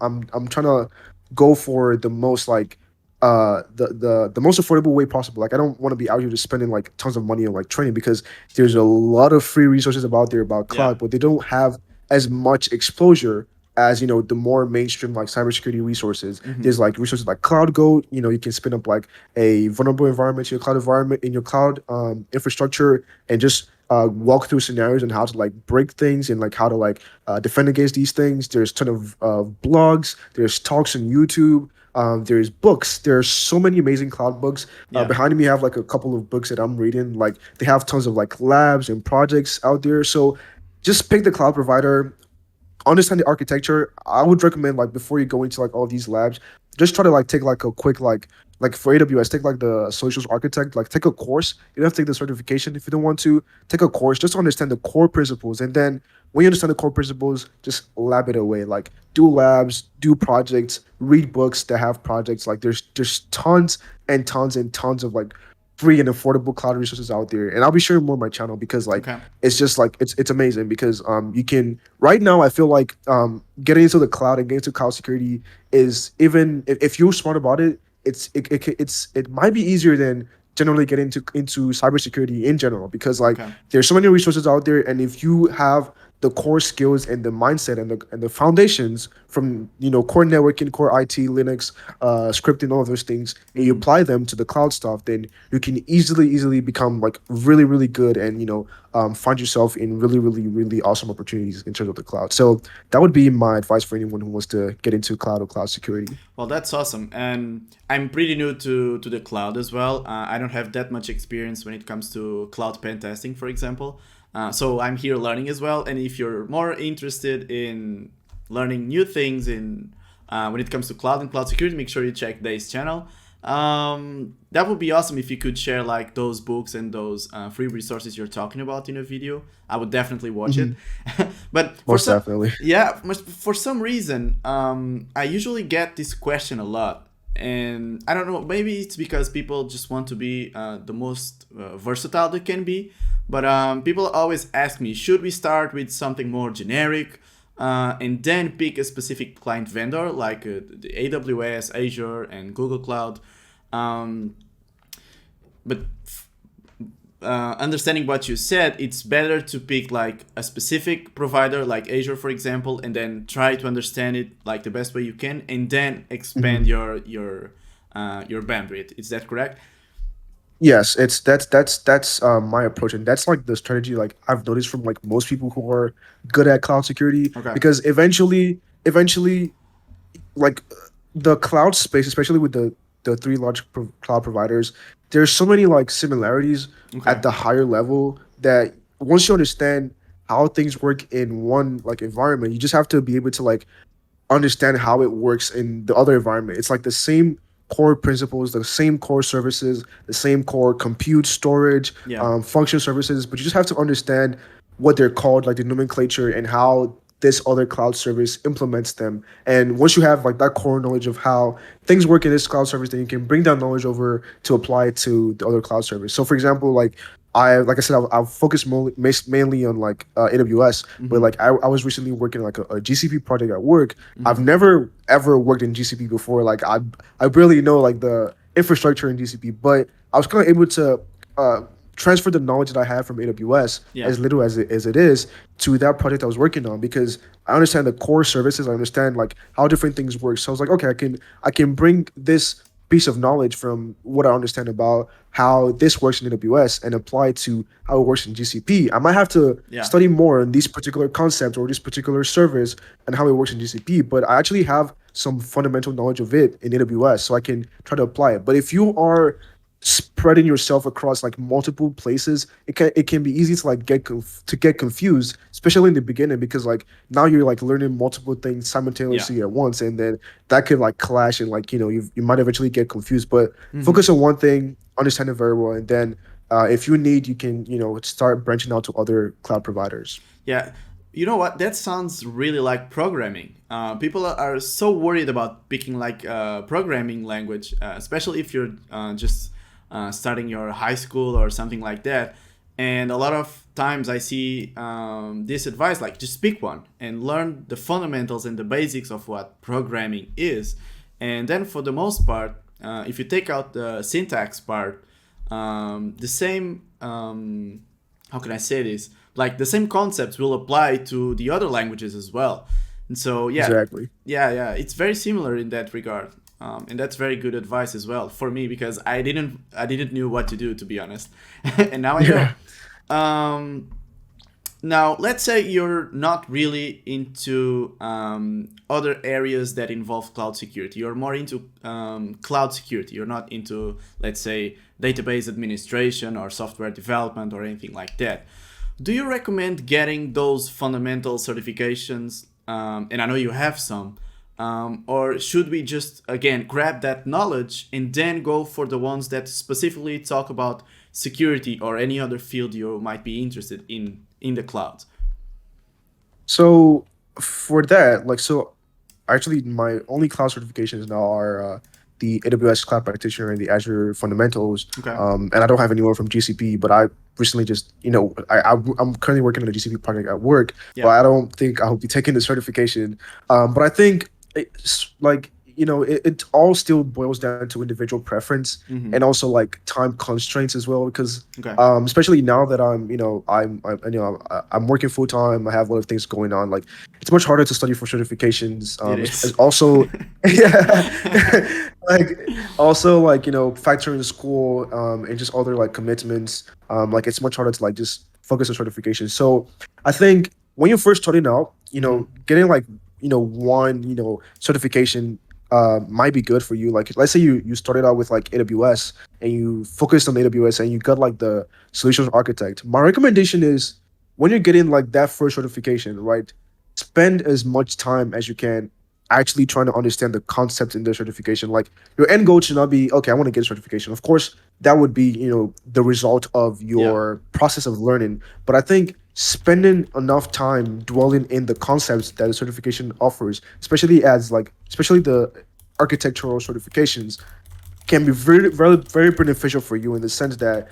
trying to go for the most like the most affordable way possible. Like I don't want to be out here just spending like tons of money on like training because there's a lot of free resources about there about Yeah. cloud, but they don't have as much exposure as the more mainstream like cybersecurity resources. Mm-hmm. There's like resources like CloudGo. You can spin up like a vulnerable environment to your cloud environment in your cloud infrastructure and just walk through scenarios and how to like break things and like how to like defend against these things. There's a ton of blogs. There's talks on YouTube. There's books. There's so many amazing cloud books. Yeah. Behind me, I have like a couple of books that I'm reading. Like they have tons of like labs and projects out there. So just pick the cloud provider, understand the architecture. I would recommend like before you go into like all these labs, just try to like take like a quick like for AWS, take like the socials architect, like take a course. You don't have to take the certification if you don't want to. Take a course just to understand the core principles, and then when you understand the core principles, just lab it away. Like do labs, do projects, read books that have projects. Like there's tons and tons and tons of like free and affordable cloud resources out there, and I'll be sharing more on my channel because like Okay. it's just like it's amazing because you can right now I feel like getting into the cloud and getting into cloud security is even if you're smart about it, it might be easier than generally getting into cybersecurity in general because like Okay. there's so many resources out there, and if you have the core skills and the mindset and the foundations from core networking, core IT, Linux, scripting, all of those things, and you Mm-hmm. apply them to the cloud stuff, then you can easily become like really good and find yourself in really awesome opportunities in terms of the cloud. So that would be my advice for anyone who wants to get into cloud or cloud security. Well, that's awesome. And I'm pretty new to the cloud as well. I don't have that much experience when it comes to cloud pen testing, for example. So I'm here learning as well. And if you're more interested in learning new things in when it comes to cloud and cloud security, make sure you check Dave's channel. That would be awesome if you could share like those books and those free resources you're talking about in a video. I would definitely watch it. Mhm. But for Most some, definitely. yeah, for some reason, I usually get this question a lot, and I don't know. Maybe it's because people just want to be the most versatile they can be. But people always ask me, should we start with something more generic, and then pick a specific client vendor like the AWS, Azure, and Google Cloud? Um, but understanding what you said, it's better to pick like a specific provider like Azure, for example, and then try to understand it like the best way you can, and then expand Mhm. your bandwidth. Is that correct? Yes, it's that's my approach, and that's like the strategy like I've noticed from like most people who are good at cloud security, Okay. because eventually like the cloud space, especially with the three large cloud providers, there's so many like similarities Okay. at the higher level that once you understand how things work in one like environment, you just have to be able to like understand how it works in the other environment. It's like the same core principles, the same core services, the same core compute, storage, Yeah. function services, but you just have to understand what they're called, like the nomenclature and how this other cloud service implements them. And once you have like that core knowledge of how things work in this cloud service, then you can bring that knowledge over to apply it to the other cloud service. So for example, like I said, I've focused mainly on like AWS, but Mm-hmm. like I was recently working like a GCP project at work. I've Mm-hmm. never ever worked in GCP before. Like I barely know like the infrastructure in GCP, but I was kind of able to uh, transfer the knowledge that I had from AWS, Yeah. as little as it is, to that project I was working on, because I understand the core services. I understand like how different things work. So I was like, okay, I can bring this piece of knowledge from what I understand about how this works in AWS and apply it to how it works in GCP. I might have to Yeah. study more on these particular concepts or this particular service and how it works in GCP, but I actually have some fundamental knowledge of it in AWS, so I can try to apply it. But if you are spreading yourself across like multiple places, it can be easy to like get confused, especially in the beginning, because like now you're like learning multiple things Yeah. simultaneously at once, and then that could like clash, and like you might eventually get confused. But Mm-hmm. focus on one thing, understand it very well, and then if you need, you can start branching out to other cloud providers. Yeah. You know what? That sounds really like programming. People are so worried about picking like a programming language, especially if you're just starting your high school or something like that. And a lot of times I see this advice like just pick one and learn the fundamentals and the basics of what programming is. And then for the most part, if you take out the syntax part, the same how can I say this? Like the same concepts will apply to the other languages as well. And so yeah, Exactly. yeah, it's very similar in that regard. And that's very good advice as well for me because I didn't knew what to do, to be honest, and now I know. Yeah. Um, Now, let's say you're not really into other areas that involve cloud security. You're more into cloud security. You're not into, let's say, database administration or software development or anything like that. Do you recommend getting those fundamental certifications? And I know you have some. Or should we just, again, grab that knowledge and then go for the ones that specifically talk about security or any other field you might be interested in the cloud? So for that, like, so actually my only cloud certifications now are the AWS Cloud Practitioner and the Azure Fundamentals. Okay. And I don't have any more from GCP, but I recently just, I'm currently working on a GCP project at work, but Yeah. I don't think I'll be taking the certification. But I think it's like, it all still boils down to individual preference and Mm-hmm. also like time constraints as well, because Okay. especially now that I'm working full time. I have a lot of things going on. Like it's much harder to study for certifications. It It's is. also, yeah, like also like factoring school and just other like commitments. Like it's much harder to like just focus on certification. So I think when you're first starting out, Mm-hmm. getting like one certification might be good for you. Like let's say you started out with like AWS and you focused on AWS and you got like the solutions architect. My recommendation is when you're getting like that first certification, right? Spend as much time as you can actually trying to understand the concept in their certification. Like your end goal should not be, okay, I want to get a certification. Of course, that would be, the result of Yeah. your process of learning. But I think spending enough time dwelling in the concepts that a certification offers, especially the architectural certifications, can be very, very, very beneficial for you in the sense that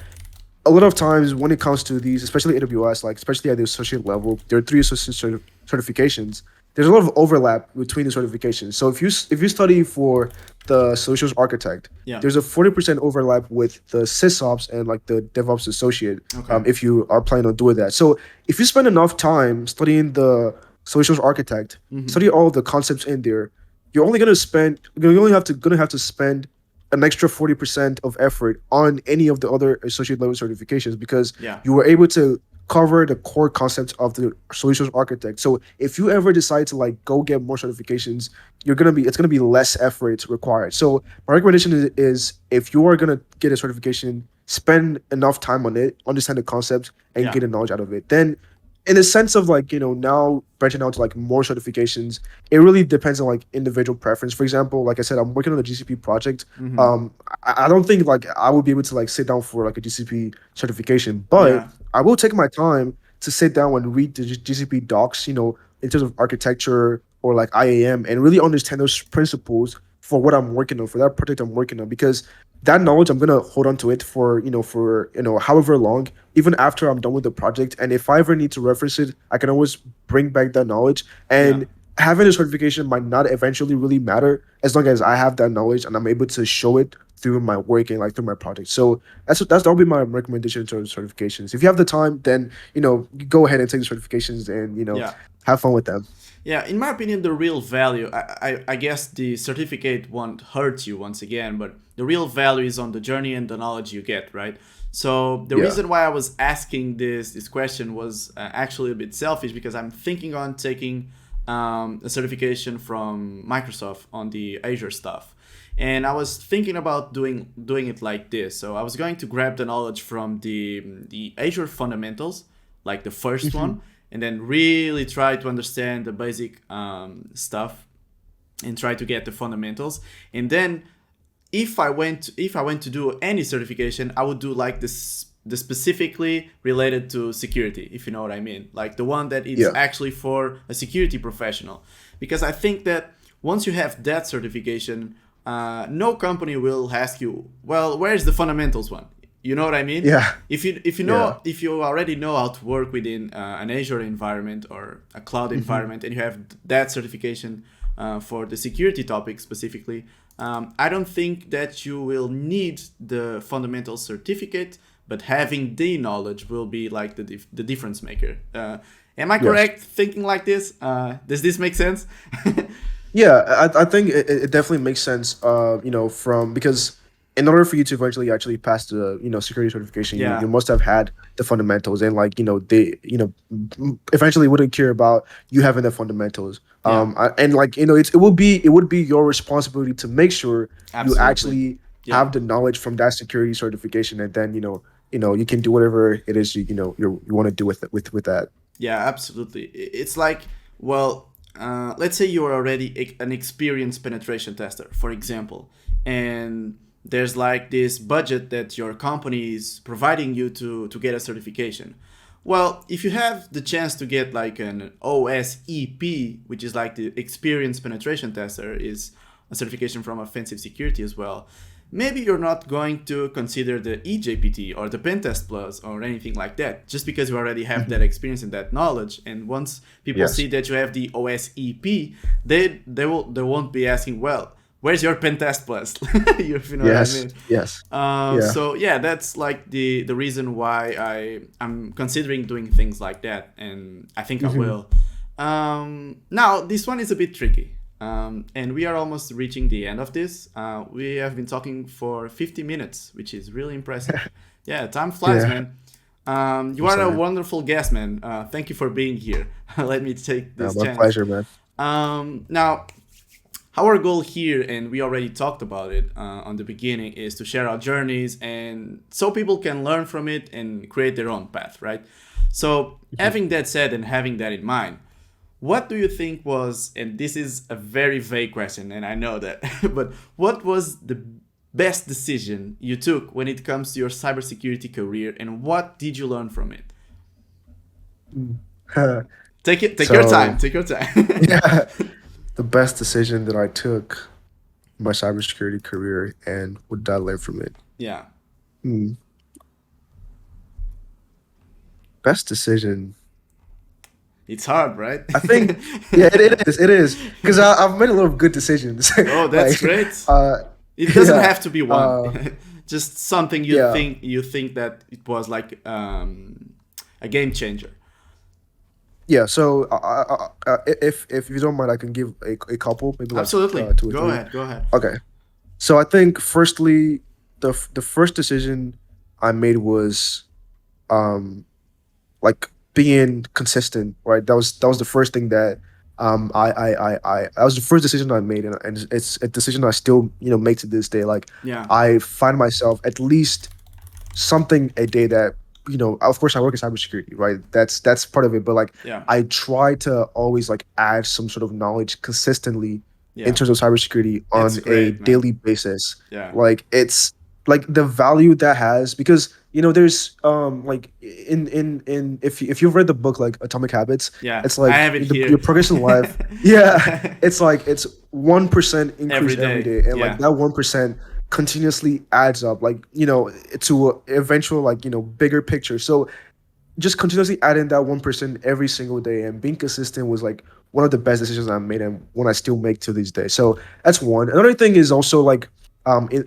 a lot of times when it comes to these, especially AWS, like especially at the associate level, there are three associate certifications. There's a lot of overlap between the certifications. So if you study for the solutions architect, Yeah. there's a 40% overlap with the SysOps and like the DevOps associate. Okay. If you are planning on doing that, so if you spend enough time studying the solutions architect, study all of the concepts in there, you're only have to gonna have to spend an extra 40% of effort on any of the other associate level certifications because Yeah. you were able to cover the core concepts of the solutions architect. So if you ever decide to like go get more certifications, it's gonna be less effort required. So my recommendation is if you are gonna get a certification, spend enough time on it, understand the concept, and Yeah. get the knowledge out of it. Then in the sense of like, now branching out to like more certifications, it really depends on like individual preference. For example, like I said, I'm working on a GCP project. I don't think like I would be able to like sit down for like a GCP certification, but Yeah. I will take my time to sit down and read the GCP docs, in terms of architecture or like IAM, and really understand those principles for what I'm working on, for that project I'm working on, because that knowledge I'm gonna hold on to it for however long, even after I'm done with the project. And if I ever need to reference it, I can always bring back that knowledge. Yeah. And having a certification might not eventually really matter as long as I have that knowledge and I'm able to show it through my work and like through my project. So that'll be my recommendation in terms of certifications. If you have the time, then you go ahead and take the certifications and Yeah. have fun with them. Yeah, in my opinion, the real value, I guess the certificate won't hurt you once again, but the real value is on the journey and the knowledge you get, right? So the Yeah. reason why I was asking this question was actually a bit selfish because I'm thinking on taking a certification from Microsoft on the Azure stuff. And I was thinking about doing it like this. So I was going to grab the knowledge from the Azure fundamentals, like the first Hmm. one, and then really try to understand the basic stuff and try to get the fundamentals. And then if I went to do any certification, I would do like this the specifically related to security, if you know what I mean, like the one that it's Yeah. actually for a security professional, because I think that once you have that certification, no company will ask you, well, where's the fundamentals one? You know what I mean? Yeah. Yeah. If you already know how to work within an Azure environment or a cloud Hmm. environment, and you have that certification for the security topic specifically, I don't think that you will need the fundamental certificate, but having the knowledge will be like the difference maker. Am I Yes. correct thinking like this? Does this make sense? Yeah, I think it definitely makes sense. From because in order for you to eventually actually pass the security certification, you Yeah, must have had the fundamentals, and like they eventually wouldn't care about you having the fundamentals. yeah, And like it would be your responsibility to make sure you absolutely. actually Yeah. have the knowledge from that security certification, and then you can do whatever it is you want to do with that. Yeah, absolutely. It's like, well, let's say you're already an experienced penetration tester, for example, and there's like this budget that your company is providing you to get a certification. Well, if you have the chance to get like an OSEP, which is like the experienced penetration tester, is a certification from Offensive Security as well, maybe you're not going to consider the EJPT or the Pentest Plus or anything like that, just because you already have that Hmm. experience and that knowledge. And once people Yes. see that you have the OSEP, they won't be asking, well, where's your Pentest Plus? If you know what I Yes. mean. Yes. Yeah. So yeah, that's like the reason why I'm considering doing things like that, and I think I Hmm. will. Now this one is a bit tricky, and we are almost reaching the end of this. We have been talking for 50 minutes, which is really impressive. Yeah, time flies, Yeah. man. You I'm are a sorry. wonderful guest, man. Thank you for being here. Let me take this My chance. pleasure, man. Now, our goal here, and we already talked about it on the beginning, is to share our journeys and so people can learn from it and create their own path, right? So, Mhm. having that said and having that in mind, what do you think was, and this is a very vague question, and I know that, but what was the best decision you took when it comes to your cybersecurity career, and what did you learn from it? Mm. Take it. Take your time. So Take your time. yeah, the best decision that I took in my cybersecurity career, and what did I learn from it? Yeah, Hmm. Best decision. it's hard, right? I think, yeah, it is. It is because I've made a lot of good decisions. Oh, that's Like, great. uh, It doesn't yeah, have to be one. uh, Just something yeah, you think that it was like a game changer. yeah. So, if you don't mind, I can give a couple, maybe like Absolutely. two or Go three. ahead. Go ahead. Okay. So I think firstly, the first decision I made was um like being consistent, right? That was the first thing that that was the first decision I made, and it's a decision I still make to this day. Like Yeah. I find myself at least something a day that of course I work in cybersecurity, right? That's part of it, but like Yeah. I try to always like add some sort of knowledge consistently in Yeah. terms of cybersecurity It's on a great, man. daily basis. Yeah. Like it's like the value that has, because there's like in if you've read the book like Atomic Habits, Yeah. it's I like have it your here. progress in life. Yeah, it's like it's 1% increase Every every day. day, and like Yeah. that 1% continuously adds up, like to a eventual like bigger picture. So just continuously adding that 1% every single day and being consistent was like one of the best decisions I made, and one I still make to this day. So that's one. Another thing is also like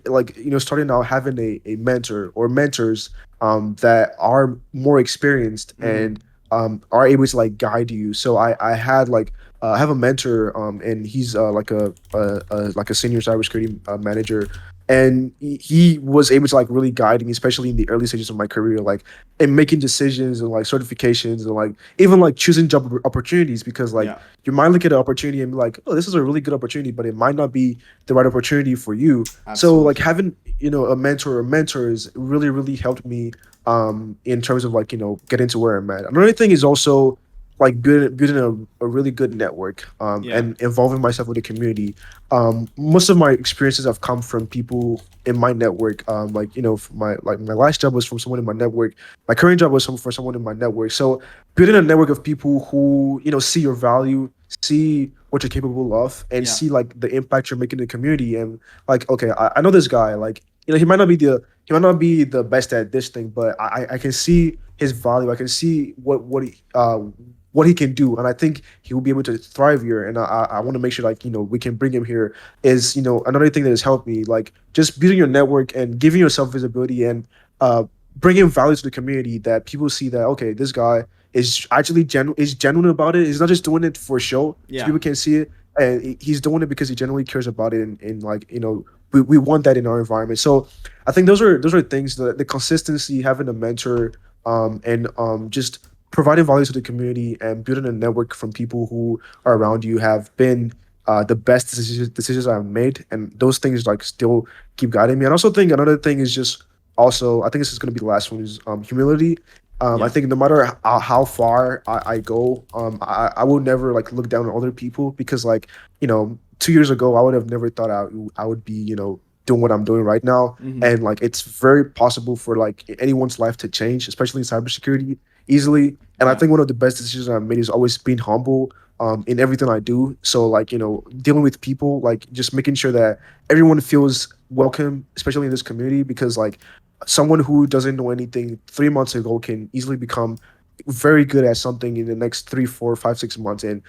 like starting out having a mentor or mentors that are more experienced Mm-hmm. and are able to like guide you. So I had like I have a mentor, and he's like a senior cybersecurity manager, and he was able to like really guide me, especially in the early stages of my career, like in making decisions and like certifications and like even like choosing job opportunities, because like Yeah. you might look at an opportunity and be like, oh, this is a really good opportunity, but it might not be the right opportunity for you. So like Absolutely. having a mentor or mentors really helped me in terms of like getting to where I'm at. Another thing is also like building a really good network, Yeah. and involving myself with the community. Most of my experiences have come from people in my network. Like my last job was from someone in my network. My current job was for someone in my network. So building a network of people who see your value, see what you're capable of, and Yeah. see like the impact you're making in the community, and like, okay, I know this guy. Like he might not be the best at this thing, but I can see his value. I can see what he can do, and I think he will be able to thrive here. And I want to make sure like we can bring him here. Is another thing that has helped me, like just building your network and giving yourself visibility, and uh bringing value to the community, that people see that, okay, this guy is actually genuine about it. He's not just doing it for show, so Yeah. people can see it, and he's doing it because he genuinely cares about it, and like we want that in our environment. So I think those are things, the consistency, having a mentor, and just providing value to the community and building a network from people who are around you, have been the best decisions I've made, and those things like still keep guiding me. And I also think another thing is just, also I think this is going to be the last one, is humility. I Yeah. think no matter how far I go, I will never like look down on other people, because like 2 years ago I would have never thought I would be doing what I'm doing right now. Mm-hmm. And like it's very possible for like anyone's life to change, especially in cybersecurity, easily. And I Yeah. think one of the best decisions I've made is always being humble in everything I do. So like dealing with people, like just making sure that everyone feels welcome, especially in this community, because like someone who doesn't know anything 3 months ago can easily become very good at something in the next 3, 4, 5, 6 months, and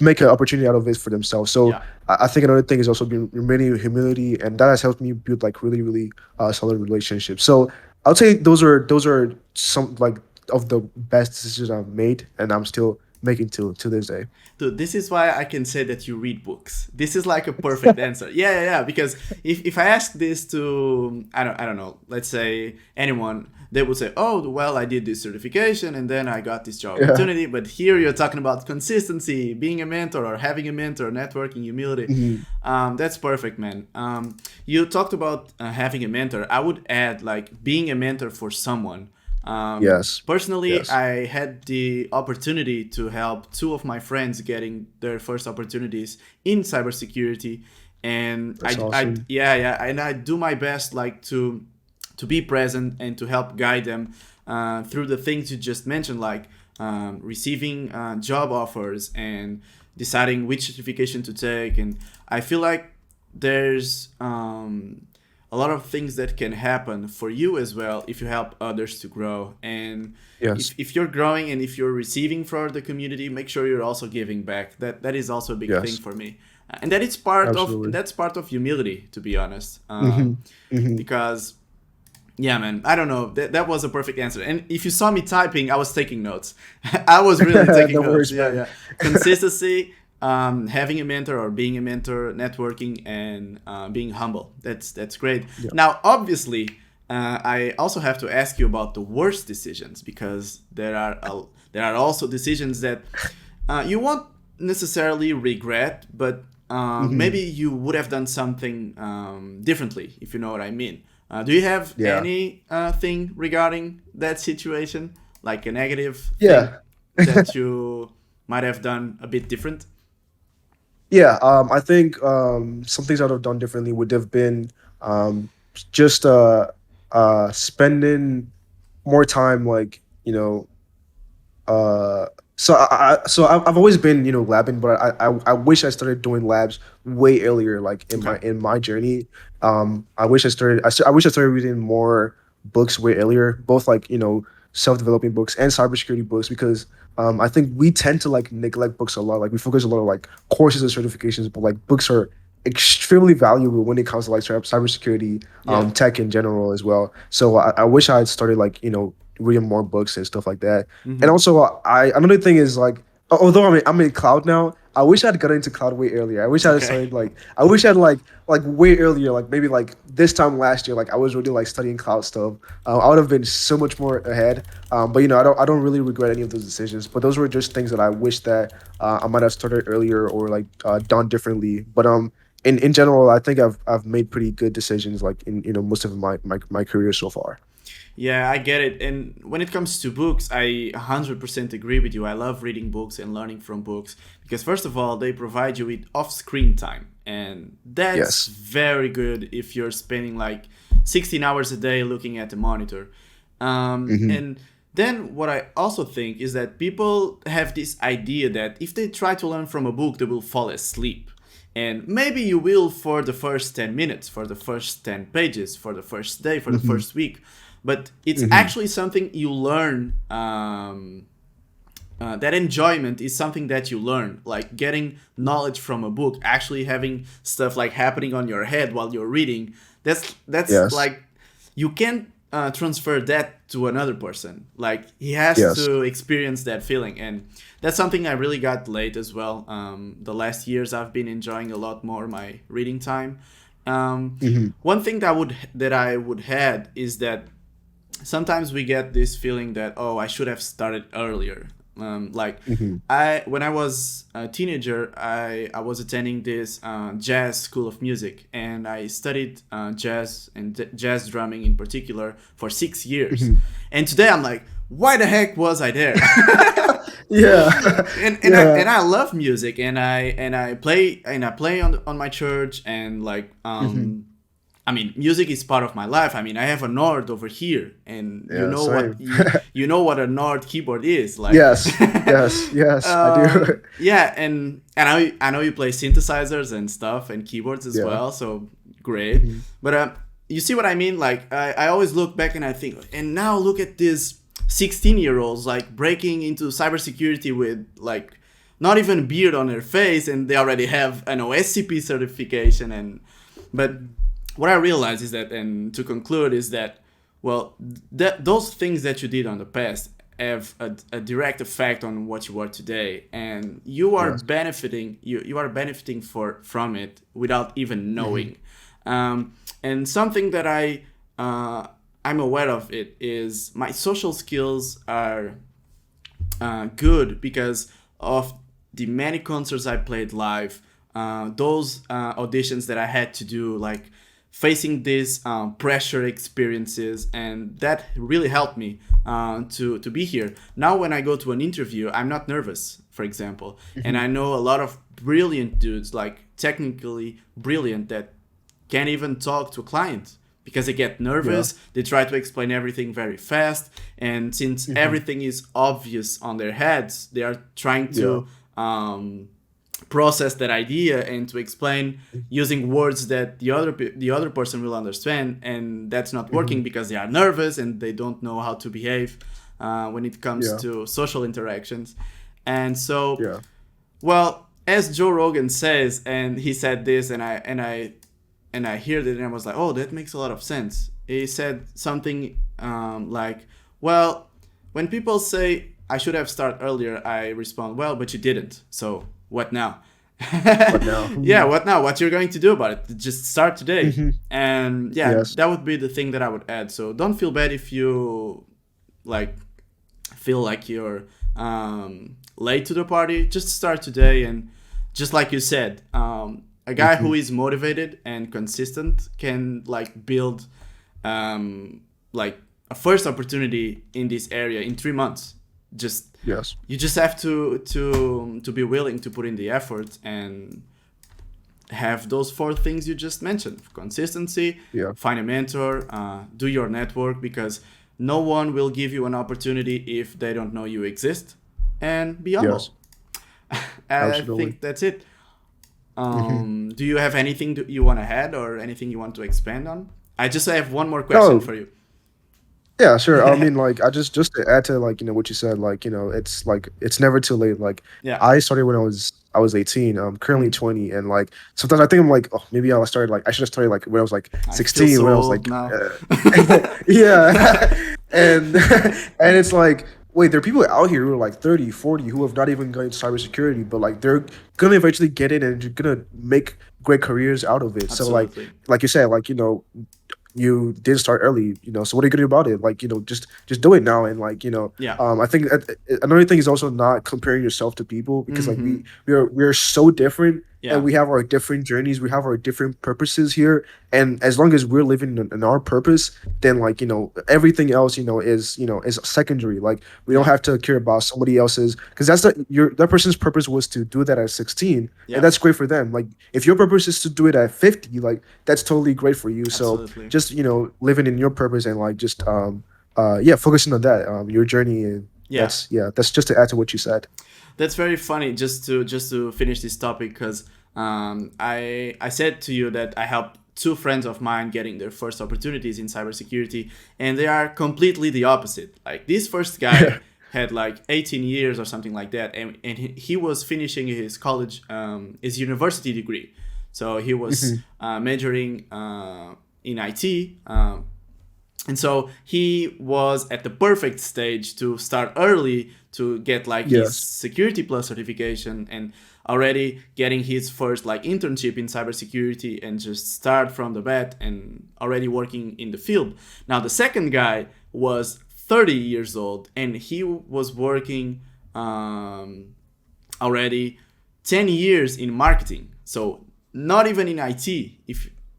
make an opportunity out of it for themselves. So Yeah. I think another thing is also being remaining with humility, and that has helped me build like really solid relationships. So I would say those are some like of the best decisions I've made, and I'm still making to this day. Dude, this is why I can say that you read books. This is like a perfect answer. Yeah, yeah, yeah. Because if I ask this to I don't know, let's say anyone, they would say, "Oh, well, I did this certification and then I got this job Yeah. opportunity." But here you're talking about consistency, being a mentor or having a mentor, networking, humility. Mhm. That's perfect, man. You talked about having a mentor. I would add like being a mentor for someone. Yes. Personally, Yes. I had the opportunity to help two of my friends getting their first opportunities in cybersecurity, and That's awesome. yeah, and I do my best like to be present and to help guide them through the things you just mentioned, like receiving job offers and deciding which certification to take. And I feel like there's a lot of things that can happen for you as well if you help others to grow. And Yes. if you're growing and if you're receiving for the community, make sure you're also giving back. That is also a big thing Yes. for me. And that it's part of and Absolutely. that's part of humility, to be honest. Hmm. Hmm. Because yeah, man, I don't know. That was a perfect answer. And if you saw me typing, I was taking notes. I was really taking No notes. worries, Yeah, man. yeah. Consistency, having a mentor or being a mentor, networking, and being humble. That's great. Yeah. Now, obviously, I also have to ask you about the worst decisions, because there are also decisions that you won't necessarily regret, but maybe Hmm. you would have done something differently, if you know what I mean. Do you have Yeah. any thing regarding that situation, like a negative thing Yeah. that you might have done a bit different? Yeah. I think some things I'd have done differently would have been just spending more time, like, uh I've always been, labbing, but I wish I started doing labs way earlier, like in Okay. my journey. I wish I wish I started reading more books way earlier, both, like, self-developing books and cybersecurity books, because I think we tend to like neglect books a lot. Like, we focus a lot on like courses and certifications, but like books are extremely valuable when it comes to like cybersecurity, Yeah. tech in general as well. So I wish I had started, like, reading more books and stuff like that. And Mm-hmm. also, I another thing is, like, although I'm in cloud now, I wish I'd gotten into cloud way earlier. I wish I had Okay. started, like, I wish I'd like way earlier, like maybe like this time last year, like I was really like studying cloud stuff. I would have been so much more ahead. But I don't really regret any of those decisions. But those were just things that I wish that I might have started earlier, or like done differently. But in general, I think I've made pretty good decisions, like, in most of my career so far. Yeah, I get it. And when it comes to books, I 100% agree with you. I love reading books and learning from books because, first of all, they provide you with off screen time. And that's Yes. very good if you're spending like 16 hours a day looking at the monitor. Hmm. And then what I also think is that people have this idea that if they try to learn from a book, they will fall asleep. And maybe you will for the first 10 minutes, for the first 10 pages, for the first day, for the Hmm. first week. But it's Hmm. actually something you learn. That enjoyment is something that you learn, like getting knowledge from a book, actually having stuff like happening on your head while you're reading. That's Yes. like you can't transfer that to another person. Like he has Yes. to experience that feeling, and that's something I really got late as well. The last years I've been enjoying a lot more my reading time. Um, Hmm. One thing that I would had is that sometimes we get this feeling that, oh, I should have started earlier. Like Hmm. I when I was a teenager, I was attending this jazz school of music, and I studied jazz and jazz drumming in particular for 6 years. Hmm. And today I'm like, why the heck was I there? Yeah. And Yeah. I love music, and I play on my church, and like Hmm. I mean, music is part of my life. I mean, I have a Nord over here, and Yeah. Same. you know what a Nord keyboard is like. Yes. Yes. Yes. I do. Yeah, and I know you play synthesizers and stuff and keyboards as Yeah. well, so great. Hmm. But you see what I mean? Like I always look back and I think, and now look at these 16-year-olds like breaking into cybersecurity with like not even a beard on their face, and they already have an OSCP certification. And but what I realize is that, and to conclude, is that, well, those things that you did on the past have a direct effect on what you are today, and you are Yes. benefiting. You are benefiting from it without even Hmm. knowing. And something that I'm aware of it is my social skills are good because of the many concerts I played live, those auditions that I had to do, like facing these pressure experiences, and that really helped me to be here. Now when I go to an interview, I'm not nervous, for example, and Mhm. I know a lot of brilliant dudes, like technically brilliant, that can't even talk to a client because they get Yeah. nervous. They try to explain everything very fast, and since Mhm. everything is obvious on their heads, they are trying Yeah. to process that idea and to explain using words that the other person will understand, and that's not working Mhm. because they are nervous and they don't know how to behave when it comes Yeah. to social interactions. And so, Yeah. well, as Joe Rogan says, and he said this, and I heard it, and I was like, oh, that makes a lot of sense. He said something like, well, when people say I should have started earlier, I respond, well, but you didn't. So what now? What now? Yeah, what now? What you're going to do about it? Just start today. Mhm. And yeah, Yes. that would be the thing that I would add. So don't feel bad if you like feel like you're late to the party. Just start today, and just like you said, a guy who Mhm. is motivated and consistent can like build um, like a first opportunity in this area in 3 months. Just Yes. you just have to be willing to put in the effort and have those four things you just mentioned: consistency, Yeah. find a mentor, do your network, because no one will give you an opportunity if they don't know you exist, and be Yes. humble. I Absolutely. think that's it. Mhm. Do you have anything you want to add or anything you want to expand on? I just have one more question No, for you. yeah, sure. I mean, like, I just to add to like what you said, like it's like it's never too late. Like, Yeah. I started when I was 18. I'm currently Mm. 20, and like sometimes I think I'm like, oh, maybe I started like I should have started like when I was like I feel 16, so when I was old like, now. yeah, and and it's like. Wait, there are people out here who are like 30, 40 who have not even gone into cybersecurity, but like they're gonna eventually get in and gonna make great careers out of it. So Absolutely. like you said, like you did start early, so what are you gonna do about it? Like, just do it now. And like, Yeah. I think another thing is also not comparing yourself to people, because like Mm-hmm. we're so different, and Yeah. we have our different journeys, we have our different purposes here. And as long as we're living in our purpose, then like, everything else, is secondary. Like, we don't Yeah. have to care about somebody else's, because that person's purpose was to do that at 16, and Yeah. that's great for them. Like, if your purpose is to do it at 50, like, that's totally great for you. So Absolutely. just living in your purpose, and like just yeah, focusing on that, your journey. And Yeah. that's just to add to what you said. That's very funny. Just to finish this topic, because I said to you that I helped two friends of mine getting their first opportunities in cybersecurity, and they are completely the opposite. Like, this first guy had like 18 years or something like that, and he was finishing his college, his university degree. So he was Mhm. majoring in IT. And so he was at the perfect stage to start early to get like his Yes. security plus certification, and already getting his first like internship in cybersecurity, and just start from the bat and already working in the field. Now the second guy was 30 years old, and he was working already 10 years in marketing. So not even in IT,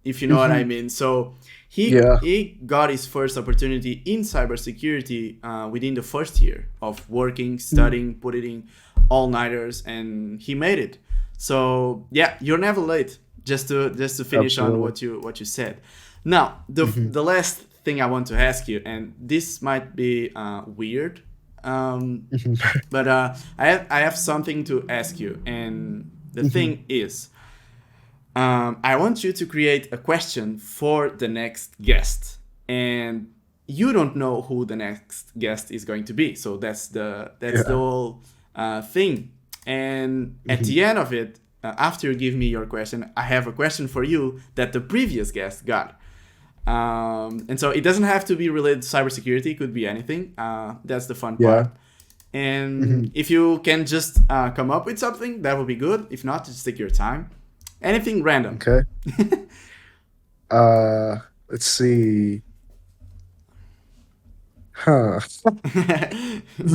if you know what I Mhm. mean. So he Yeah. he got his first opportunity in cybersecurity within the first year of working, Mhm. studying, putting in all nighters, and he made it. So yeah, you're never late. Just to finish on Absolutely. what you said. Now Mhm. the last thing I want to ask you, and this might be weird, Mhm. but I have something to ask you, and the Mhm. thing is, I want you to create a question for the next guest, and you don't know who the next guest is going to be. So that's the Yeah. whole thing. And at Mhm. the end of it, after you give me your question, I have a question for you that the previous guest got. And so it doesn't have to be related to cybersecurity; it could be anything. That's the fun Yeah. part. And Mhm. if you can just come up with something, that would be good. If not, just take your time. Anything random. Okay. uh let's see. Huh. This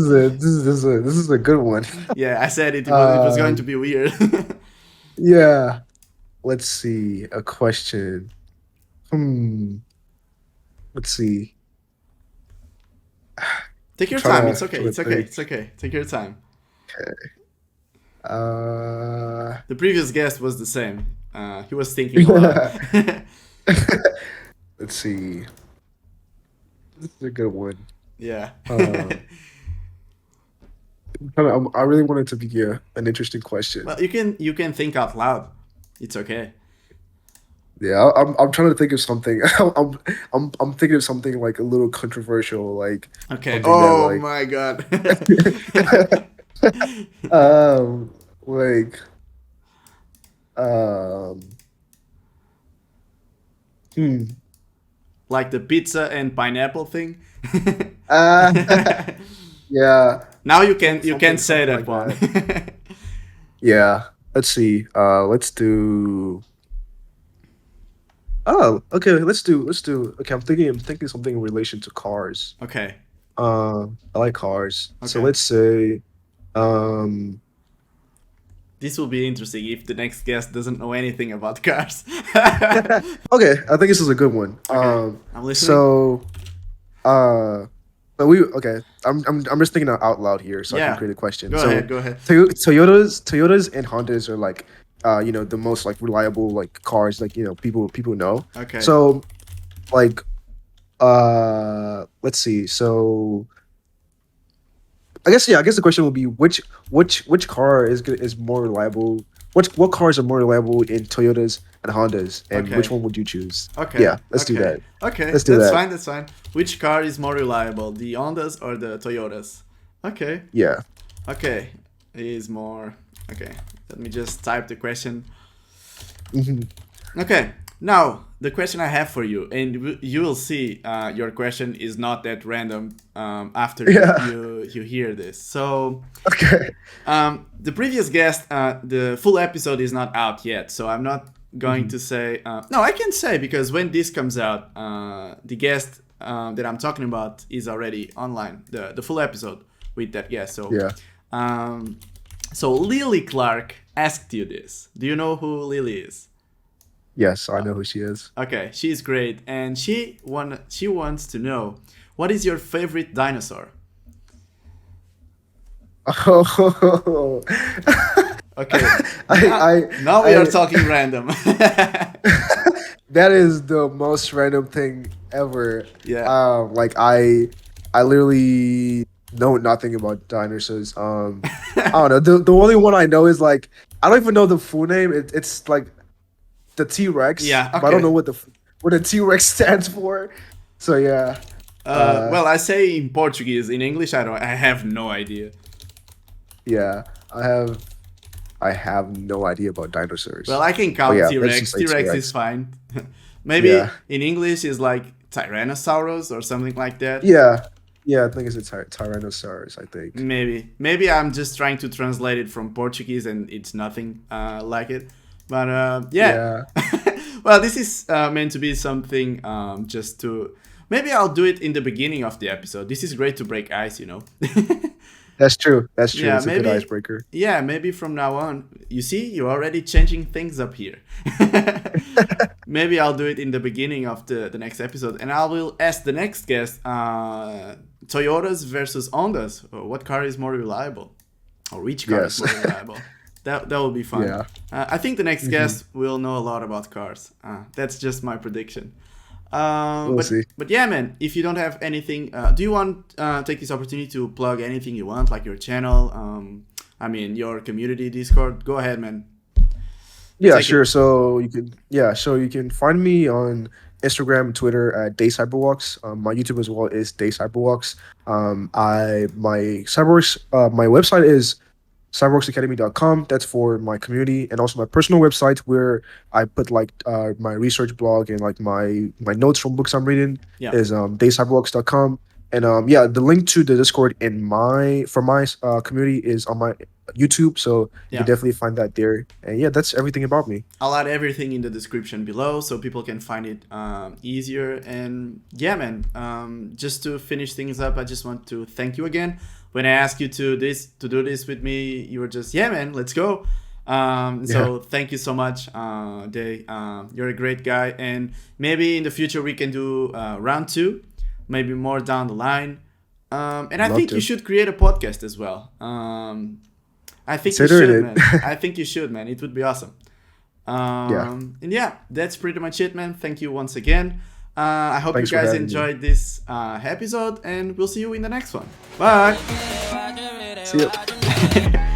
is a good one. Yeah, I said it was going to um be weird. yeah, let's see, a question. Hmm. Let's see. Take I'm your time. It's okay. trying It's to okay. think. It's okay. Take your time. Uh, The previous guest was the same. He was thinking a lot. yeah. Let's see. This is a good one. Yeah. Uh, I really want it to be an interesting question. Well, you can think out loud. It's okay. Yeah, I'm trying to think of something. I'm thinking of something like a little controversial, like Okay. something that Oh like my god. like um hmm. Like the pizza and pineapple thing. Uh, yeah, Now you can say something that like one. that. Yeah. Let's see. Let's do. Oh, okay. Let's do. Okay, I'm thinking something in relation to cars. Okay. I like cars. So Okay. let's say, um, This will be interesting if the next guest doesn't know anything about cars. okay, I think this is a good one. Okay. I'm listening. So, uh, but we okay. I'm just thinking out loud here, so I can Yeah. create a question. Go So, ahead. Go ahead. Toyotas and Hondas are like, the most like reliable like cars, like people know. Okay. So, like, let's see. So, I guess the question would be which car is more reliable? What cars are more reliable in Toyotas and Hondas, and which Okay. one would you choose? Okay. Yeah, let's do Okay. that. Okay. Let's do That's that. fine. That's fine. Which car is more reliable, the Hondas or the Toyotas? Okay. Yeah. Okay. Is more. Okay. Let me just type the question. Hmm. Okay, now the question I have for you, and you will see your question is not that random after you, Yeah. you you hear this. So Okay. the previous guest, the full episode is not out yet, so I'm not going Hmm. to say. No, I can say because when this comes out, the guest that I'm talking about is already online. The full episode with that guest. So, Yeah. um, so Lily Clark asked you this. Do you know who Lily is? Yes, I know who she is. Okay, she's great, and she wants to know what is your favorite dinosaur. Oh, Okay, now I, now we are I, talking random. that is the most random thing ever. Yeah. Like I literally know nothing about dinosaurs. I don't know. The only one I know is like I don't even know the full name. It's like the T Rex, Yeah. but I don't know Okay. what the T Rex stands for. So yeah, uh, Well, I say in Portuguese. In English, I don't. I have no idea. yeah. I have no idea about Well, dinosaurs. I can But count yeah, T let's just Rex. say T T Rex is Rex. fine. Yeah, Maybe in English is like Tyrannosaurus or something like that. yeah, yeah. I think it's a Tyrannosaurus. I think. Maybe I'm just trying to translate it from Portuguese and it's nothing like it. But yeah. Yeah, Well, this is meant to be something just to. Maybe I'll do it in the beginning of the episode. This is great to break ice, you know. that's true. That's true. Yeah, It's a good maybe. icebreaker. Yeah, maybe from now on. You see, you're already changing things up here. Maybe I'll do it in the beginning of the next episode, and I will ask the next guest: Toyotas versus Hondas. What car is more reliable, or which car is Yes. more reliable? That will be fun. Yeah. I think the next Hmm. guest will know a lot about cars. That's just my prediction. We'll see. But yeah, man. If you don't have anything, do you want take this opportunity to plug anything you want, like your channel? I mean, your community Discord. Go ahead, man. Yeah, Take it. sure. So you can find me on Instagram, Twitter at Day Cyberwox. My YouTube as well is Day Cyberwox. My website is cyberworksacademy.com. That's for my community and also my personal website where I put like my research blog and like my notes from books I'm reading Yeah, is daycyberworks.com. And yeah, the link to the Discord in my community is on my YouTube, so you can yeah. definitely find that there. And yeah, that's everything about me. I'll add everything in the description below so people can find it easier. And yeah, man. Just to finish things up, I just want to thank you again. When I asked you to do this with me, you were just yeah, man. Let's go. Yeah, So thank you so much, Day. You're a great guy, and maybe in the future we can do round two, maybe more down the line. And I love think you to. should create a podcast as well. I think you Considering should, it. man. I think you should, man. It would be awesome. Yeah. And yeah, that's pretty much it, man. Thank you once again. I hope you Thanks for guys having me. enjoyed this episode, and we'll see you in the next one. Bye. See you.